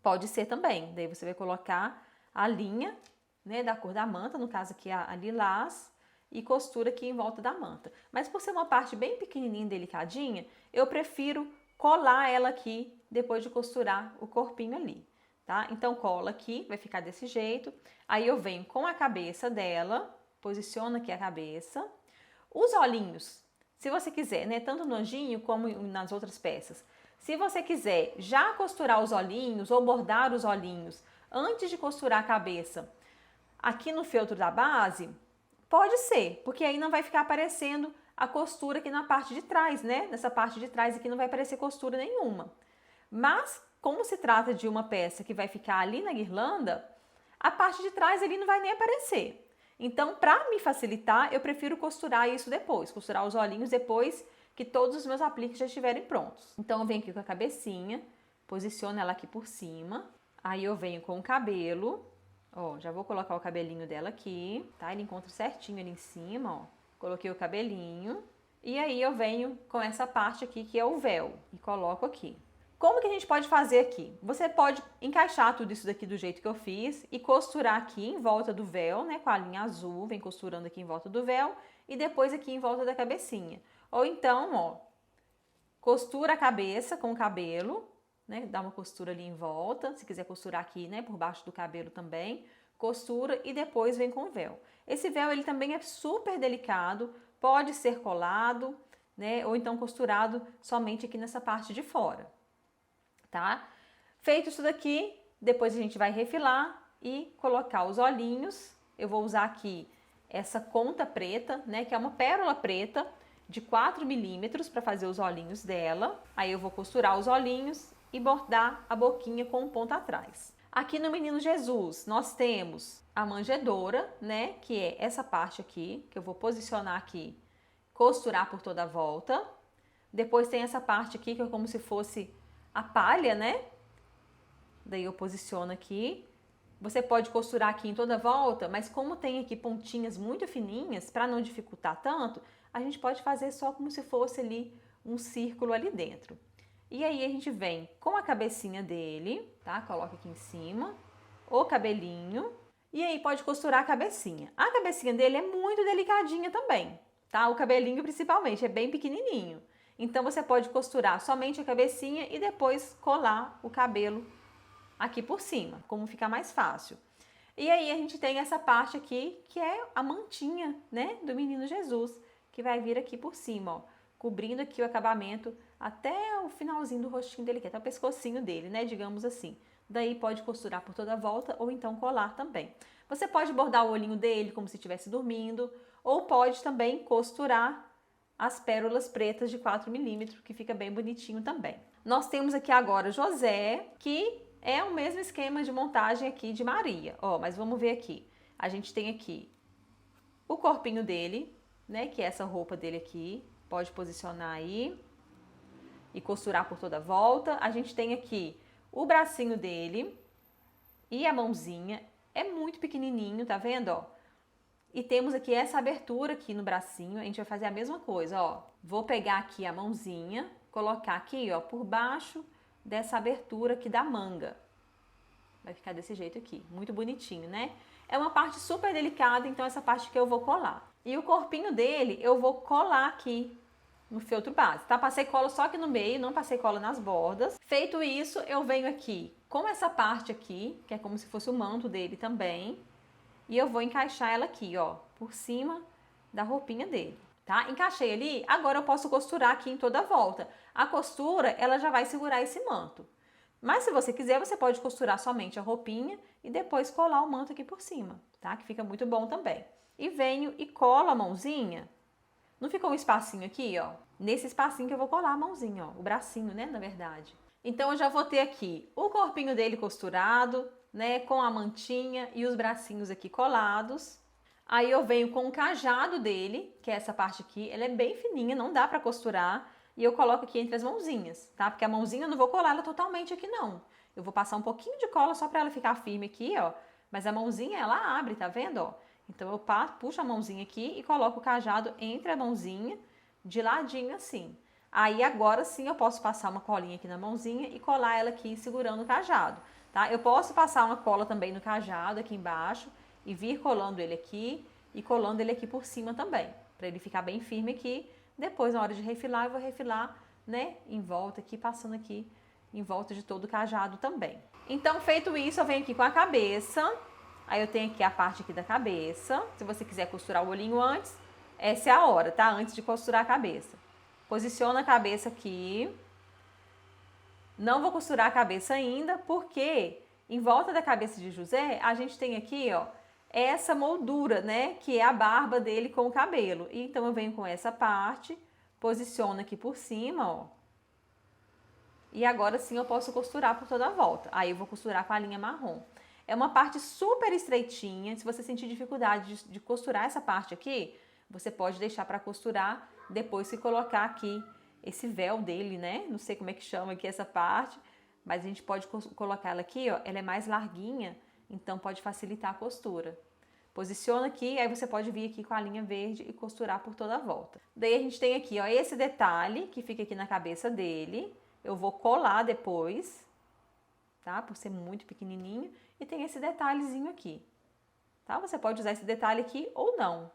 pode ser também. Daí você vai colocar a linha, né, da cor da manta, no caso aqui a lilás, e costura aqui em volta da manta. Mas por ser uma parte bem pequenininha e delicadinha, eu prefiro colar ela aqui depois de costurar o corpinho ali, tá? Então cola aqui, vai ficar desse jeito. Aí eu venho com a cabeça dela, posiciono aqui a cabeça. Os olhinhos, se você quiser, né, tanto no anjinho como nas outras peças. Se você quiser já costurar os olhinhos ou bordar os olhinhos antes de costurar a cabeça aqui no feltro da base, pode ser, porque aí não vai ficar aparecendo a costura aqui na parte de trás, né? Nessa parte de trás aqui não vai aparecer costura nenhuma. Mas, como se trata de uma peça que vai ficar ali na guirlanda, a parte de trás ali não vai nem aparecer. Então, para me facilitar, eu prefiro costurar isso depois, costurar os olhinhos depois que todos os meus apliques já estiverem prontos. Então, eu venho aqui com a cabecinha, posiciono ela aqui por cima, aí eu venho com o cabelo, ó, já vou colocar o cabelinho dela aqui, tá? Ele encontra certinho ali em cima, ó. Coloquei o cabelinho e aí eu venho com essa parte aqui que é o véu e coloco aqui. Como que a gente pode fazer aqui? Você pode encaixar tudo isso daqui do jeito que eu fiz e costurar aqui em volta do véu, né? Com a linha azul, vem costurando aqui em volta do véu e depois aqui em volta da cabecinha. Ou então, ó, costura a cabeça com o cabelo, né? Dá uma costura ali em volta, se quiser costurar aqui, né? Por baixo do cabelo também. Costura e depois vem com o véu. Esse véu ele também é super delicado, pode ser colado, né, ou então costurado somente aqui nessa parte de fora, tá? Feito isso daqui, depois a gente vai refilar e colocar os olhinhos. Eu vou usar aqui essa conta preta, né, que é uma pérola preta de 4 milímetros para fazer os olhinhos dela. Aí eu vou costurar os olhinhos e bordar a boquinha com um ponto atrás. Aqui no Menino Jesus, nós temos a manjedoura, né, que é essa parte aqui, que eu vou posicionar aqui, costurar por toda a volta. Depois tem essa parte aqui, que é como se fosse a palha, né? Daí eu posiciono aqui. Você pode costurar aqui em toda a volta, mas como tem aqui pontinhas muito fininhas, para não dificultar tanto, a gente pode fazer só como se fosse ali um círculo ali dentro. E aí a gente vem com a cabecinha dele, tá? Coloca aqui em cima, o cabelinho, e aí pode costurar a cabecinha. A cabecinha dele é muito delicadinha também, tá? O cabelinho principalmente, é bem pequenininho. Então você pode costurar somente a cabecinha e depois colar o cabelo aqui por cima, como ficar mais fácil. E aí a gente tem essa parte aqui, que é a mantinha, né, do menino Jesus, que vai vir aqui por cima, ó, cobrindo aqui o acabamento até o finalzinho do rostinho dele, que é até o pescocinho dele, né, digamos assim. Daí pode costurar por toda a volta ou então colar também. Você pode bordar o olhinho dele como se estivesse dormindo, ou pode também costurar as pérolas pretas de 4 milímetros, que fica bem bonitinho também. Nós temos aqui agora José, que é o mesmo esquema de montagem aqui de Maria. Ó, mas vamos ver aqui. A gente tem aqui o corpinho dele, né, que é essa roupa dele aqui. Pode posicionar aí e costurar por toda a volta. A gente tem aqui o bracinho dele e a mãozinha. É muito pequenininho, tá vendo, ó? E temos aqui essa abertura aqui no bracinho. A gente vai fazer a mesma coisa, ó. Vou pegar aqui a mãozinha, colocar aqui, ó, por baixo dessa abertura aqui da manga. Vai ficar desse jeito aqui, muito bonitinho, né? É uma parte super delicada, então essa parte que eu vou colar. E o corpinho dele eu vou colar aqui no feltro base, tá? Passei cola só aqui no meio, não passei cola nas bordas. Feito isso, eu venho aqui com essa parte aqui, que é como se fosse o manto dele também, e eu vou encaixar ela aqui, ó, por cima da roupinha dele. Tá? Encaixei ali, agora eu posso costurar aqui em toda a volta. A costura, ela já vai segurar esse manto. Mas se você quiser, você pode costurar somente a roupinha e depois colar o manto aqui por cima, tá? Que fica muito bom também. E venho e colo a mãozinha. Não ficou um espacinho aqui, ó? Nesse espacinho que eu vou colar a mãozinha, ó. O bracinho, né, na verdade. Então eu já vou ter aqui o corpinho dele costurado, né, com a mantinha e os bracinhos aqui colados. Aí eu venho com o cajado dele, que é essa parte aqui, ela é bem fininha, não dá pra costurar, e eu coloco aqui entre as mãozinhas, tá? Porque a mãozinha eu não vou colar ela totalmente aqui não. Eu vou passar um pouquinho de cola só pra ela ficar firme aqui, ó, mas a mãozinha ela abre, tá vendo, ó? Então eu puxo a mãozinha aqui e coloco o cajado entre a mãozinha, de ladinho assim. Aí agora sim eu posso passar uma colinha aqui na mãozinha e colar ela aqui segurando o cajado, tá? Eu posso passar uma cola também no cajado aqui embaixo, e vir colando ele aqui e colando ele aqui por cima também, para ele ficar bem firme aqui. Depois, na hora de refilar, eu vou refilar, né, em volta aqui, passando aqui em volta de todo o cajado também. Então, feito isso, eu venho aqui com a cabeça. Aí eu tenho aqui a parte aqui da cabeça. Se você quiser costurar o olhinho antes, essa é a hora, tá? Antes de costurar a cabeça. Posiciona a cabeça aqui. Não vou costurar a cabeça ainda, porque em volta da cabeça de José, a gente tem aqui, ó, essa moldura, né, que é a barba dele com o cabelo. E então eu venho com essa parte, posiciono aqui por cima, ó. E agora sim eu posso costurar por toda a volta. Aí eu vou costurar com a linha marrom. É uma parte super estreitinha. Se você sentir dificuldade de costurar essa parte aqui, você pode deixar para costurar depois que colocar aqui esse véu dele, né? Não sei como é que chama aqui essa parte, mas a gente pode colocar ela aqui, ó. Ela é mais larguinha, então pode facilitar a costura. Posiciona aqui, aí você pode vir aqui com a linha verde e costurar por toda a volta. Daí a gente tem aqui, ó, esse detalhe que fica aqui na cabeça dele. Eu vou colar depois, tá? Por ser muito pequenininho. E tem esse detalhezinho aqui, tá? Você pode usar esse detalhe aqui ou não.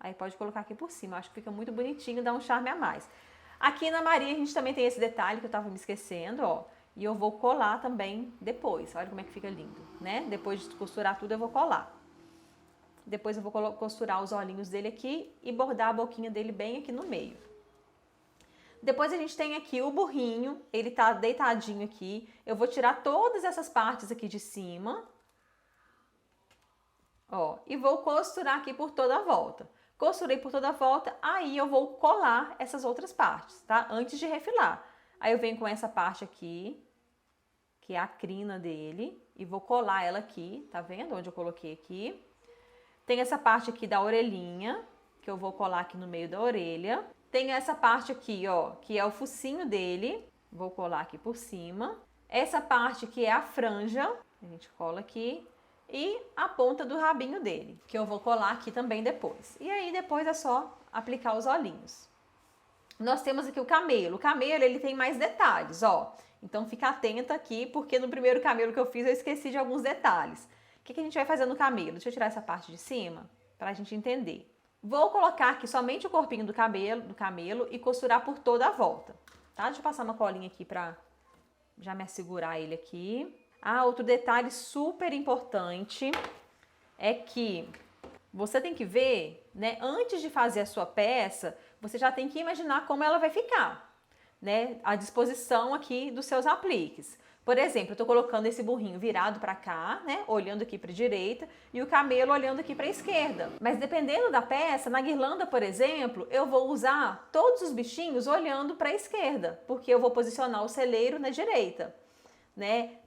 Aí pode colocar aqui por cima. Acho que fica muito bonitinho, dá um charme a mais. Aqui na Maria a gente também tem esse detalhe que eu tava me esquecendo, ó. E eu vou colar também depois. Olha como é que fica lindo, né? Depois de costurar tudo, eu vou colar. Depois eu vou costurar os olhinhos dele aqui e bordar a boquinha dele bem aqui no meio. Depois a gente tem aqui o burrinho. Ele tá deitadinho aqui. Eu vou tirar todas essas partes aqui de cima. Ó, e vou costurar aqui por toda a volta. Costurei por toda a volta, aí eu vou colar essas outras partes, tá? Antes de refilar. Aí eu venho com essa parte aqui, que é a crina dele, e vou colar ela aqui, tá vendo onde eu coloquei aqui? Tem essa parte aqui da orelhinha, que eu vou colar aqui no meio da orelha. Tem essa parte aqui, ó, que é o focinho dele, vou colar aqui por cima. Essa parte que é a franja, a gente cola aqui. E a ponta do rabinho dele, que eu vou colar aqui também depois. E aí depois é só aplicar os olhinhos. Nós temos aqui o camelo. O camelo, ele tem mais detalhes, ó. Então fica atenta aqui, porque no primeiro camelo que eu fiz eu esqueci de alguns detalhes. O que a gente vai fazer no camelo? Deixa eu tirar essa parte de cima, pra gente entender. Vou colocar aqui somente o corpinho do camelo e costurar por toda a volta, tá? Deixa eu passar uma colinha aqui pra já me assegurar ele aqui. Ah, outro detalhe super importante é que você tem que ver, né, antes de fazer a sua peça, você já tem que imaginar como ela vai ficar, né, a disposição aqui dos seus apliques. Por exemplo, eu estou colocando esse burrinho virado para cá, né, olhando aqui para a direita, e o camelo olhando aqui para a esquerda. Mas dependendo da peça, na guirlanda, por exemplo, eu vou usar todos os bichinhos olhando para a esquerda, porque eu vou posicionar o celeiro na direita. Né?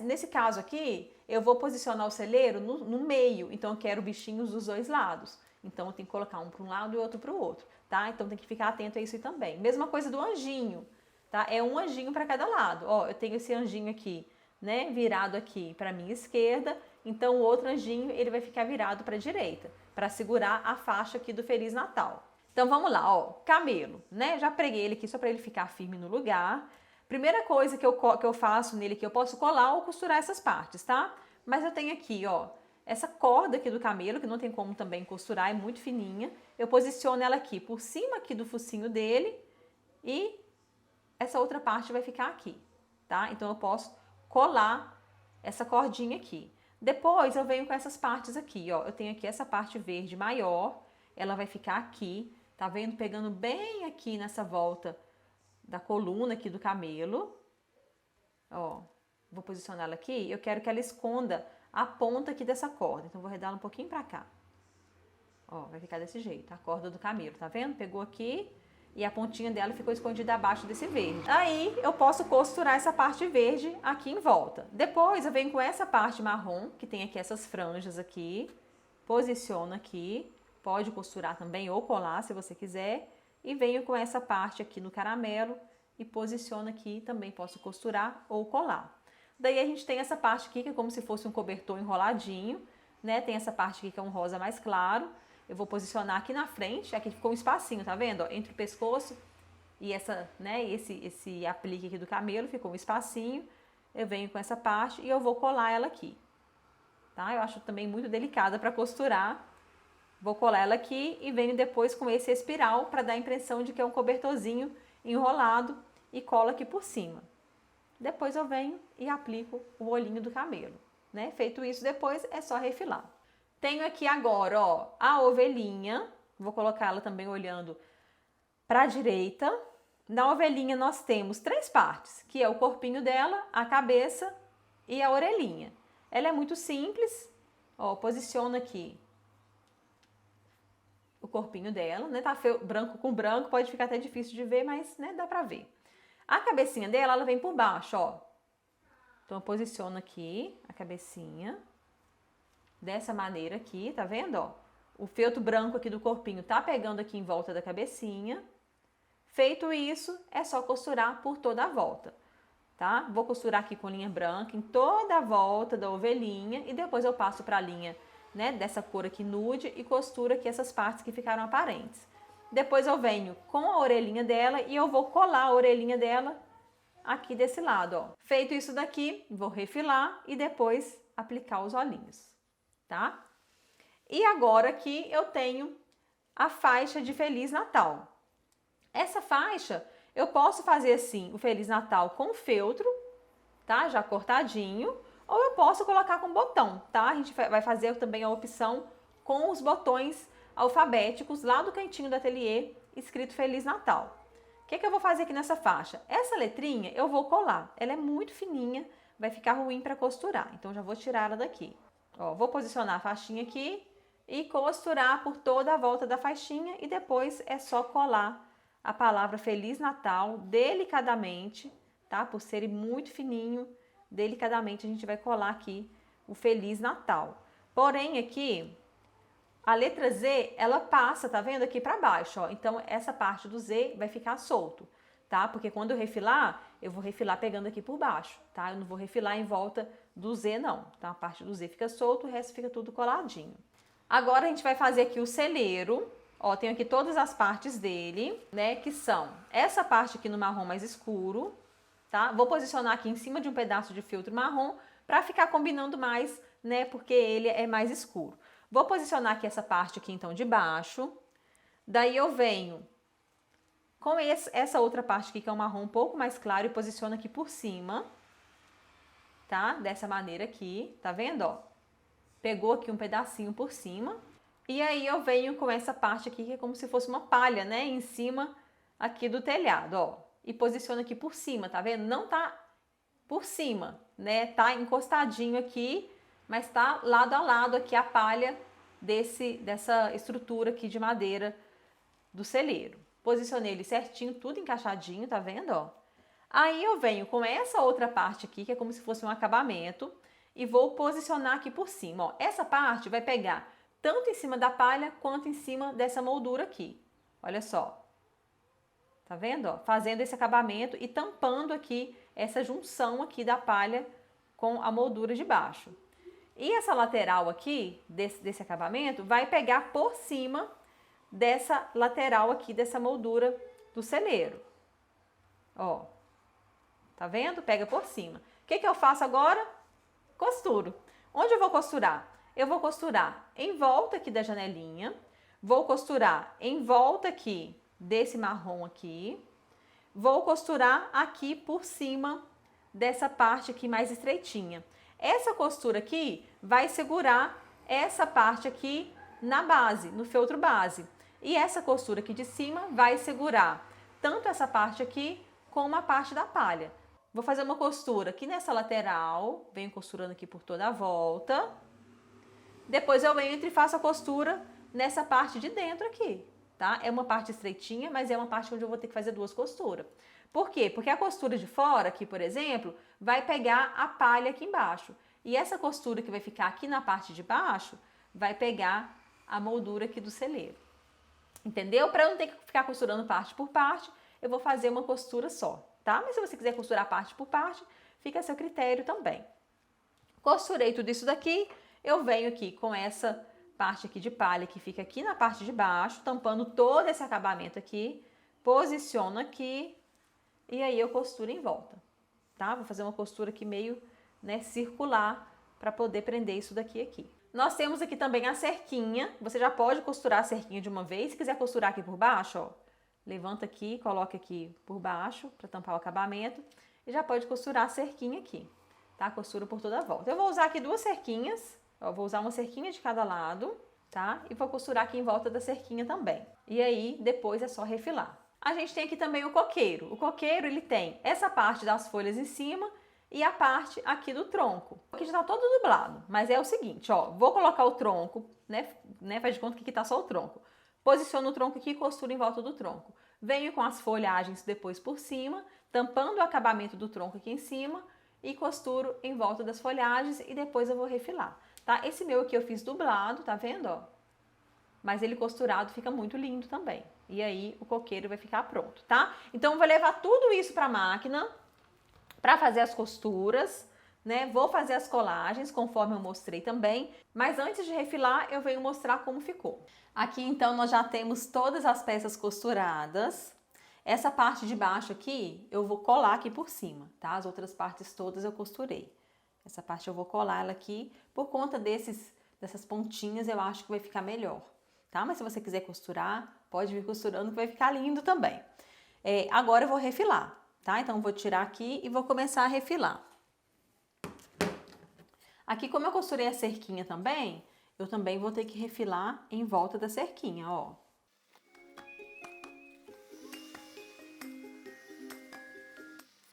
Nesse caso aqui, eu vou posicionar o celeiro no meio, então eu quero bichinhos dos dois lados. Então eu tenho que colocar um para um lado e outro para o outro, tá? Então tem que ficar atento a isso também. Mesma coisa do anjinho, tá? É um anjinho para cada lado. Ó, eu tenho esse anjinho aqui, né, virado aqui para minha esquerda, então o outro anjinho ele vai ficar virado para a direita, para segurar a faixa aqui do Feliz Natal. Então vamos lá, ó, camelo, né? Já preguei ele aqui só para ele ficar firme no lugar. Primeira coisa que eu faço nele aqui, eu posso colar ou costurar essas partes, tá? Mas eu tenho aqui, ó, essa corda aqui do camelo, que não tem como também costurar, é muito fininha. Eu posiciono ela aqui por cima aqui do focinho dele e essa outra parte vai ficar aqui, tá? Então eu posso colar essa cordinha aqui. Depois eu venho com essas partes aqui, ó. Eu tenho aqui essa parte verde maior, ela vai ficar aqui, tá vendo? Pegando bem aqui nessa volta da coluna aqui do camelo, ó, vou posicionar ela aqui, eu quero que ela esconda a ponta aqui dessa corda, então vou redar ela um pouquinho pra cá, ó, vai ficar desse jeito, a corda do camelo, tá vendo? Pegou aqui e a pontinha dela ficou escondida abaixo desse verde. Aí eu posso costurar essa parte verde aqui em volta. Depois eu venho com essa parte marrom, que tem aqui essas franjas aqui, posiciono aqui, pode costurar também ou colar se você quiser, e venho com essa parte aqui no caramelo e posiciono aqui, também posso costurar ou colar. Daí a gente tem essa parte aqui que é como se fosse um cobertor enroladinho, né? Tem essa parte aqui que é um rosa mais claro. Eu vou posicionar aqui na frente, aqui ficou um espacinho, tá vendo? Ó, entre o pescoço e essa, né, esse aplique aqui do camelo, ficou um espacinho. Eu venho com essa parte e eu vou colar ela aqui, tá? Eu acho também muito delicada para costurar. Vou colar ela aqui e venho depois com esse espiral para dar a impressão de que é um cobertorzinho enrolado e colo aqui por cima. Depois eu venho e aplico o olhinho do camelo, né? Feito isso, depois é só refilar. Tenho aqui agora, ó, a ovelhinha. Vou colocar ela também olhando para a direita. Na ovelhinha nós temos 3 partes, que é o corpinho dela, a cabeça e a orelhinha. Ela é muito simples, ó, posiciono aqui o corpinho dela, né? Tá feio, branco com branco, pode ficar até difícil de ver, mas, né, dá pra ver. A cabecinha dela, ela vem por baixo, ó. Então eu posiciono aqui a cabecinha dessa maneira aqui, tá vendo, ó? O feltro branco aqui do corpinho tá pegando aqui em volta da cabecinha. Feito isso, é só costurar por toda a volta, tá? Vou costurar aqui com linha branca em toda a volta da ovelhinha e depois eu passo pra linha, né, dessa cor aqui nude e costuro aqui essas partes que ficaram aparentes. Depois eu venho com a orelhinha dela e eu vou colar a orelhinha dela aqui desse lado, ó. Feito isso daqui, vou refilar e depois aplicar os olhinhos, tá? E agora aqui eu tenho a faixa de Feliz Natal. Essa faixa eu posso fazer assim, o Feliz Natal com feltro, tá? Já cortadinho. Ou eu posso colocar com botão, tá? A gente vai fazer também a opção com os botões alfabéticos lá do cantinho do ateliê, escrito Feliz Natal. O que eu vou fazer aqui nessa faixa? Essa letrinha eu vou colar. Ela é muito fininha, vai ficar ruim para costurar. Então já vou tirar ela daqui. Ó, vou posicionar a faixinha aqui e costurar por toda a volta da faixinha e depois é só colar a palavra Feliz Natal delicadamente, tá? Por ser muito fininho, delicadamente a gente vai colar aqui o Feliz Natal. Porém aqui, a letra Z, ela passa, tá vendo? Aqui para baixo, ó. Então essa parte do Z vai ficar solto, tá? Porque quando eu refilar, eu vou refilar pegando aqui por baixo, tá? Eu não vou refilar em volta do Z não, tá? A parte do Z fica solto, o resto fica tudo coladinho. Agora a gente vai fazer aqui o celeiro. Ó, tenho aqui todas as partes dele, né? Que são essa parte aqui no marrom mais escuro, tá? Vou posicionar aqui em cima de um pedaço de feltro marrom para ficar combinando mais, né? Porque ele é mais escuro. Vou posicionar aqui essa parte aqui então de baixo. Daí eu venho com essa outra parte aqui que é um marrom um pouco mais claro e posiciono aqui por cima, tá? Dessa maneira aqui, tá vendo, ó? pegou aqui um pedacinho por cima. E aí eu venho com essa parte aqui que é como se fosse uma palha, né? Em cima aqui do telhado, ó. E posiciono aqui por cima, tá vendo? Não tá por cima, né? Tá encostadinho aqui, mas tá lado a lado aqui a palha dessa estrutura aqui de madeira do celeiro. Posicionei ele certinho, tudo encaixadinho, tá vendo, ó? Aí eu venho com essa outra parte aqui, que é como se fosse um acabamento, e vou posicionar aqui por cima, ó. Essa parte vai pegar tanto em cima da palha, quanto em cima dessa moldura aqui. Olha só. Tá vendo, ó? Fazendo esse acabamento e tampando aqui essa junção aqui da palha com a moldura de baixo. E essa lateral aqui, desse acabamento, vai pegar por cima dessa lateral aqui, dessa moldura do celeiro. Ó, tá vendo? Pega por cima. O que eu faço agora? Costuro. Onde eu vou costurar? Eu vou costurar em volta aqui da janelinha, vou costurar em volta aqui desse marrom aqui, vou costurar aqui por cima dessa parte aqui mais estreitinha. Essa costura aqui vai segurar essa parte aqui na base, no feltro base. E essa costura aqui de cima vai segurar tanto essa parte aqui como a parte da palha. Vou fazer uma costura aqui nessa lateral, venho costurando aqui por toda a volta. Depois eu entro e faço a costura nessa parte de dentro aqui, tá? É uma parte estreitinha, mas é uma parte onde eu vou ter que fazer duas costuras. Por quê? Porque a costura de fora aqui, por exemplo, vai pegar a palha aqui embaixo. E essa costura que vai ficar aqui na parte de baixo, vai pegar a moldura aqui do celeiro. Entendeu? Para eu não ter que ficar costurando parte por parte, eu vou fazer uma costura só, tá? Mas se você quiser costurar parte por parte, fica a seu critério também. Costurei tudo isso daqui, eu venho aqui com essa parte aqui de palha que fica aqui na parte de baixo, tampando todo esse acabamento aqui, posiciono aqui e aí eu costuro em volta, tá? Vou fazer uma costura aqui meio, né, circular para poder prender isso daqui aqui. Nós temos aqui também a cerquinha, você já pode costurar a cerquinha de uma vez, se quiser costurar aqui por baixo, ó, levanta aqui, coloca aqui por baixo para tampar o acabamento e já pode costurar a cerquinha aqui, tá? Costura por toda a volta. Eu vou usar aqui duas cerquinhas, ó, vou usar uma cerquinha de cada lado, tá? E vou costurar aqui em volta da cerquinha também. E aí, depois é só refilar. A gente tem aqui também o coqueiro. O coqueiro, ele tem essa parte das folhas em cima e a parte aqui do tronco. Aqui já tá todo dublado, mas é o seguinte, ó, vou colocar o tronco, né, faz de conta que aqui tá só o tronco. Posiciono o tronco aqui e costuro em volta do tronco. Venho com as folhagens depois por cima, tampando o acabamento do tronco aqui em cima e costuro em volta das folhagens e depois eu vou refilar, tá? Esse meu aqui eu fiz dublado, tá vendo, ó? Mas ele costurado fica muito lindo também. E aí o coqueiro vai ficar pronto, tá? Então eu vou levar tudo isso para a máquina para fazer as costuras, né? Vou fazer as colagens conforme eu mostrei também, mas antes de refilar eu venho mostrar como ficou. Aqui então nós já temos todas as peças costuradas. Essa parte de baixo aqui eu vou colar aqui por cima, tá? As outras partes todas eu costurei. Essa parte eu vou colar ela aqui, por conta dessas pontinhas eu acho que vai ficar melhor, tá? Mas se você quiser costurar, pode vir costurando que vai ficar lindo também. Agora eu vou refilar, tá? Então eu vou tirar aqui e vou começar a refilar. Aqui, como eu costurei a cerquinha também, eu também vou ter que refilar em volta da cerquinha, ó.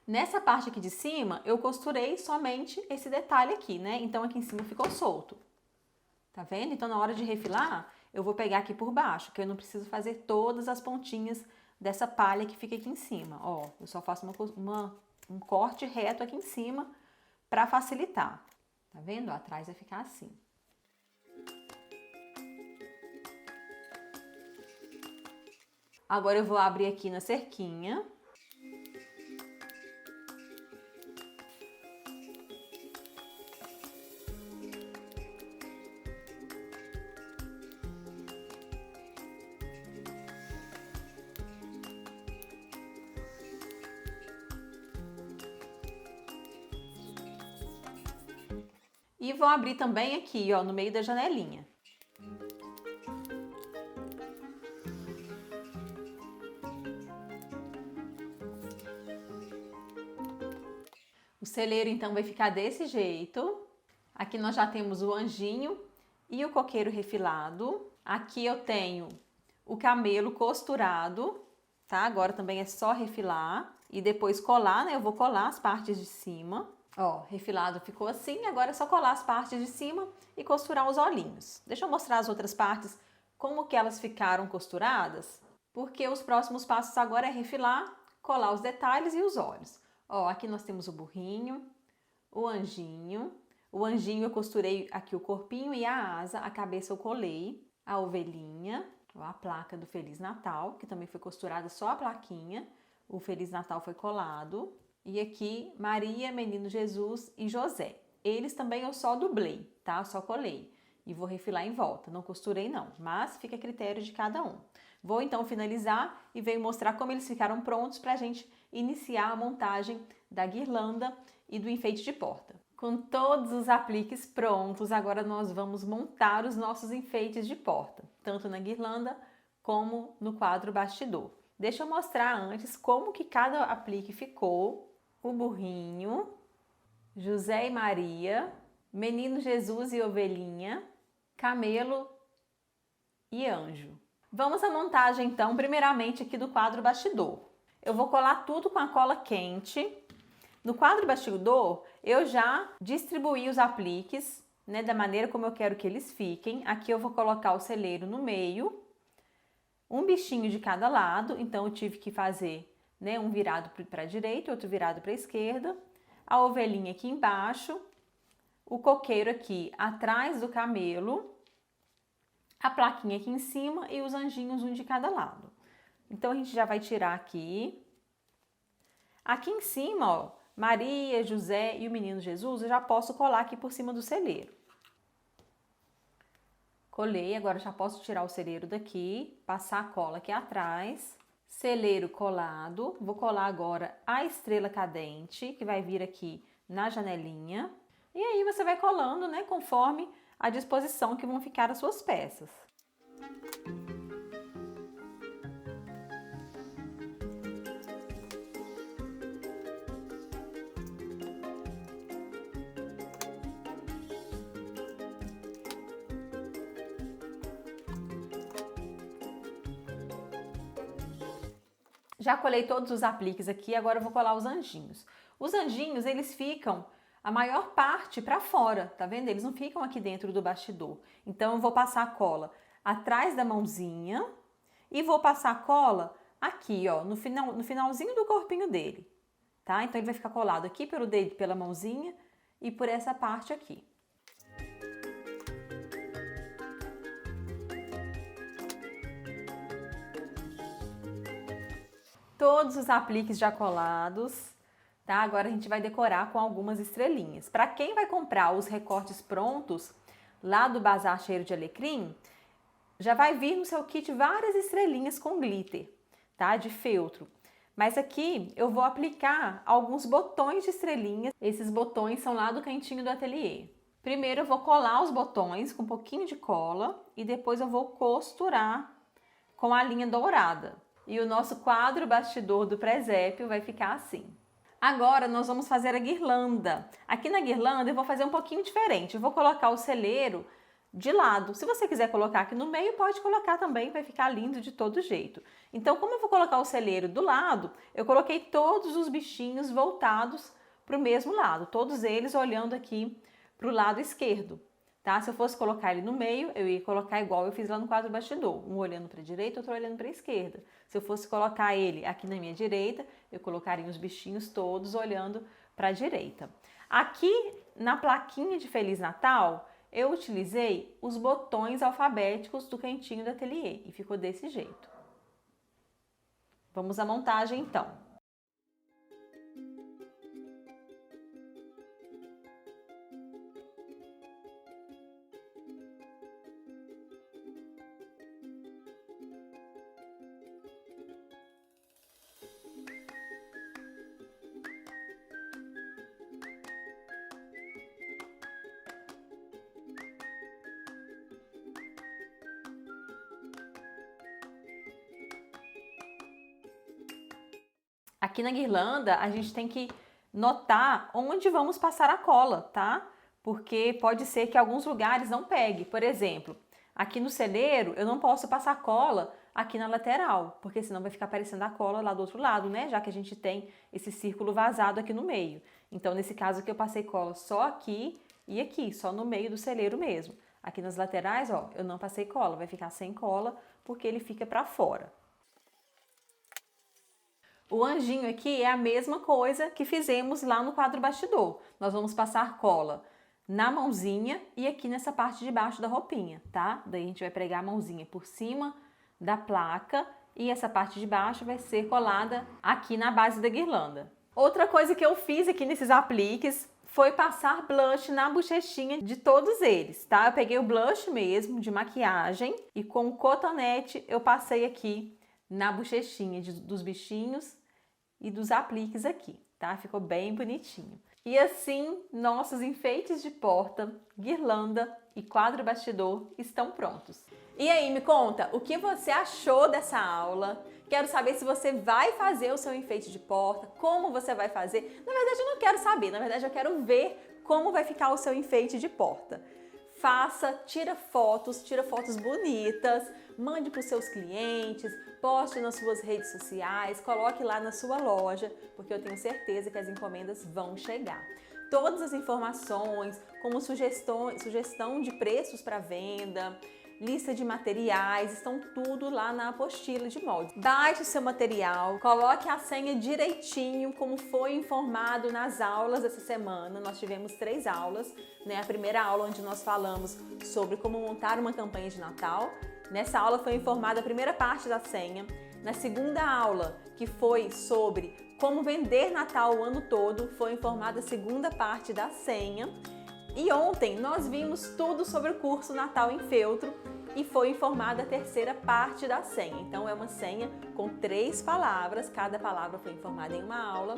Nessa parte aqui de cima, eu costurei somente esse detalhe aqui, né? Então aqui em cima ficou solto. Tá vendo? Então na hora de refilar, eu vou pegar aqui por baixo, que eu não preciso fazer todas as pontinhas dessa palha que fica aqui em cima. Ó, eu só faço um corte reto aqui em cima para facilitar. Tá vendo? Atrás vai ficar assim. Agora eu vou abrir aqui na cerquinha. E vou abrir também aqui, ó, no meio da janelinha. O celeiro, então, vai ficar desse jeito. Aqui nós já temos o anjinho e o coqueiro refilado. Aqui eu tenho o camelo costurado, tá? Agora também é só refilar e depois colar, né? Eu vou colar as partes de cima. Ó, refilado ficou assim, agora é só colar as partes de cima e costurar os olhinhos. Deixa eu mostrar as outras partes, como que elas ficaram costuradas, porque os próximos passos agora é refilar, colar os detalhes e os olhos. Ó, aqui nós temos o burrinho, o anjinho. O anjinho eu costurei aqui o corpinho e a asa, a cabeça eu colei, a ovelhinha, a placa do Feliz Natal, que também foi costurada só a plaquinha, o Feliz Natal foi colado. E aqui Maria, Menino Jesus e José. Eles também eu só dublei, tá? Eu só colei e vou refilar em volta, não costurei não, mas fica a critério de cada um. Vou então finalizar e venho mostrar como eles ficaram prontos para a gente iniciar a montagem da guirlanda e do enfeite de porta. Com todos os apliques prontos, agora nós vamos montar os nossos enfeites de porta, tanto na guirlanda como no quadro bastidor. Deixa eu mostrar antes como que cada aplique ficou. O burrinho, José e Maria, Menino Jesus e ovelhinha, camelo e anjo. Vamos à montagem então, primeiramente aqui do quadro bastidor. Eu vou colar tudo com a cola quente. No quadro bastidor, eu já distribuí os apliques, né, da maneira como eu quero que eles fiquem. Aqui eu vou colocar o celeiro no meio, um bichinho de cada lado, então eu tive que fazer, né, um virado para a direita e outro virado para a esquerda. A ovelhinha aqui embaixo, o coqueiro aqui atrás do camelo, a plaquinha aqui em cima e os anjinhos um de cada lado. Então a gente já vai tirar aqui. Aqui em cima, ó, Maria, José e o Menino Jesus, eu já posso colar aqui por cima do celeiro. Colei, agora já posso tirar o celeiro daqui, passar a cola aqui atrás. Celeiro colado, vou colar agora a estrela cadente, que vai vir aqui na janelinha. E aí você vai colando, né, conforme a disposição que vão ficar as suas peças. Já colei todos os apliques aqui, agora eu vou colar os anjinhos. Os anjinhos, eles ficam a maior parte para fora, tá vendo? Eles não ficam aqui dentro do bastidor. Então eu vou passar a cola atrás da mãozinha e vou passar a cola aqui, ó, no finalzinho do corpinho dele, tá? Então ele vai ficar colado aqui pelo dedo, pela mãozinha e por essa parte aqui. Todos os apliques já colados, tá? Agora a gente vai decorar com algumas estrelinhas. Para quem vai comprar os recortes prontos lá do Bazar Cheiro de Alecrim, já vai vir no seu kit várias estrelinhas com glitter, tá? De feltro. Mas aqui eu vou aplicar alguns botões de estrelinhas. Esses botões são lá do cantinho do ateliê. Primeiro eu vou colar os botões com um pouquinho de cola e depois eu vou costurar com a linha dourada. E o nosso quadro bastidor do presépio vai ficar assim. Agora nós vamos fazer a guirlanda. Aqui na guirlanda eu vou fazer um pouquinho diferente. Eu vou colocar o celeiro de lado. Se você quiser colocar aqui no meio, pode colocar também, vai ficar lindo de todo jeito. Então, como eu vou colocar o celeiro do lado, eu coloquei todos os bichinhos voltados para o mesmo lado. Todos eles olhando aqui para o lado esquerdo. Tá? Se eu fosse colocar ele no meio, eu ia colocar igual eu fiz lá no quadro bastidor, um olhando para a direita, outro olhando para a esquerda. Se eu fosse colocar ele aqui na minha direita, eu colocaria os bichinhos todos olhando para a direita. Aqui na plaquinha de Feliz Natal, eu utilizei os botões alfabéticos do cantinho do ateliê e ficou desse jeito. Vamos à montagem então. Aqui na guirlanda, a gente tem que notar onde vamos passar a cola, tá? porque pode ser que alguns lugares não pegue. Por exemplo, aqui no celeiro eu não posso passar cola aqui na lateral, porque senão vai ficar aparecendo a cola lá do outro lado, né? Já que a gente tem esse círculo vazado aqui no meio. Então, nesse caso aqui eu passei cola só aqui e aqui, só no meio do celeiro mesmo. Aqui nas laterais, ó, eu não passei cola, vai ficar sem cola porque ele fica para fora. O anjinho aqui é a mesma coisa que fizemos lá no quadro bastidor. Nós vamos passar cola na mãozinha e aqui nessa parte de baixo da roupinha, tá? Daí a gente vai pregar a mãozinha por cima da placa e essa parte de baixo vai ser colada aqui na base da guirlanda. Outra coisa que eu fiz aqui nesses apliques foi passar blush na bochechinha de todos eles, tá? Eu peguei o blush mesmo de maquiagem e com o cotonete eu passei aqui na bochechinha dos bichinhos e dos apliques aqui, tá? Ficou bem bonitinho. E assim, nossos enfeites de porta, guirlanda e quadro bastidor estão prontos. E aí, me conta, o que você achou dessa aula? Quero saber se você vai fazer o seu enfeite de porta, como você vai fazer. Na verdade, eu não quero saber, na verdade, eu quero ver como vai ficar o seu enfeite de porta. Faça, tira fotos bonitas, mande para os seus clientes, poste nas suas redes sociais, coloque lá na sua loja, porque eu tenho certeza que as encomendas vão chegar. Todas as informações, como sugestão de preços para venda, lista de materiais, estão tudo lá na apostila de molde. Baixe o seu material, coloque a senha direitinho, como foi informado nas aulas dessa semana. Nós tivemos 3 aulas, né? A primeira aula onde nós falamos sobre como montar uma campanha de Natal. Nessa aula foi informada a primeira parte da senha. Na segunda aula, que foi sobre como vender Natal o ano todo, foi informada a segunda parte da senha. E ontem nós vimos tudo sobre o curso Natal em Feltro e foi informada a terceira parte da senha. Então é uma senha com 3 palavras, cada palavra foi informada em uma aula.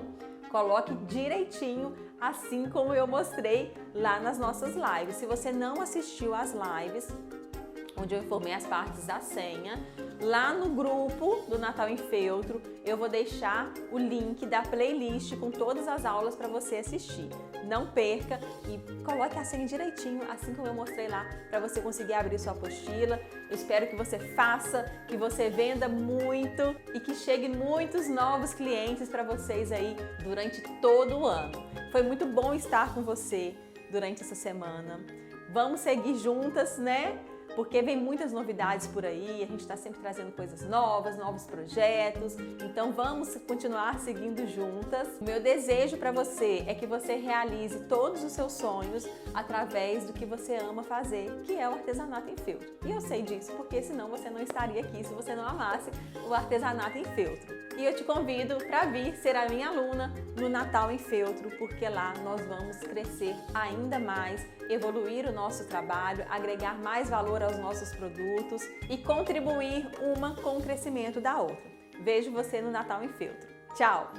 Coloque direitinho, assim como eu mostrei lá nas nossas lives. Se você não assistiu às lives, onde eu informei as partes da senha, lá no grupo do Natal em Feltro, eu vou deixar o link da playlist com todas as aulas para você assistir. Não perca e coloque a senha direitinho, assim como eu mostrei lá, para você conseguir abrir sua apostila. Eu espero que você faça, que você venda muito e que chegue muitos novos clientes para vocês aí durante todo o ano. Foi muito bom estar com você durante essa semana. Vamos seguir juntas, né? Porque vem muitas novidades por aí, a gente está sempre trazendo coisas novas, novos projetos, então vamos continuar seguindo juntas. O meu desejo para você é que você realize todos os seus sonhos através do que você ama fazer, que é o artesanato em feltro. E eu sei disso, porque senão você não estaria aqui se você não amasse o artesanato em feltro. E eu te convido para vir ser a minha aluna no Natal em Feltro, porque lá nós vamos crescer ainda mais, evoluir o nosso trabalho, agregar mais valor aos nossos produtos e contribuir uma com o crescimento da outra. Vejo você no Natal em Feltro. Tchau!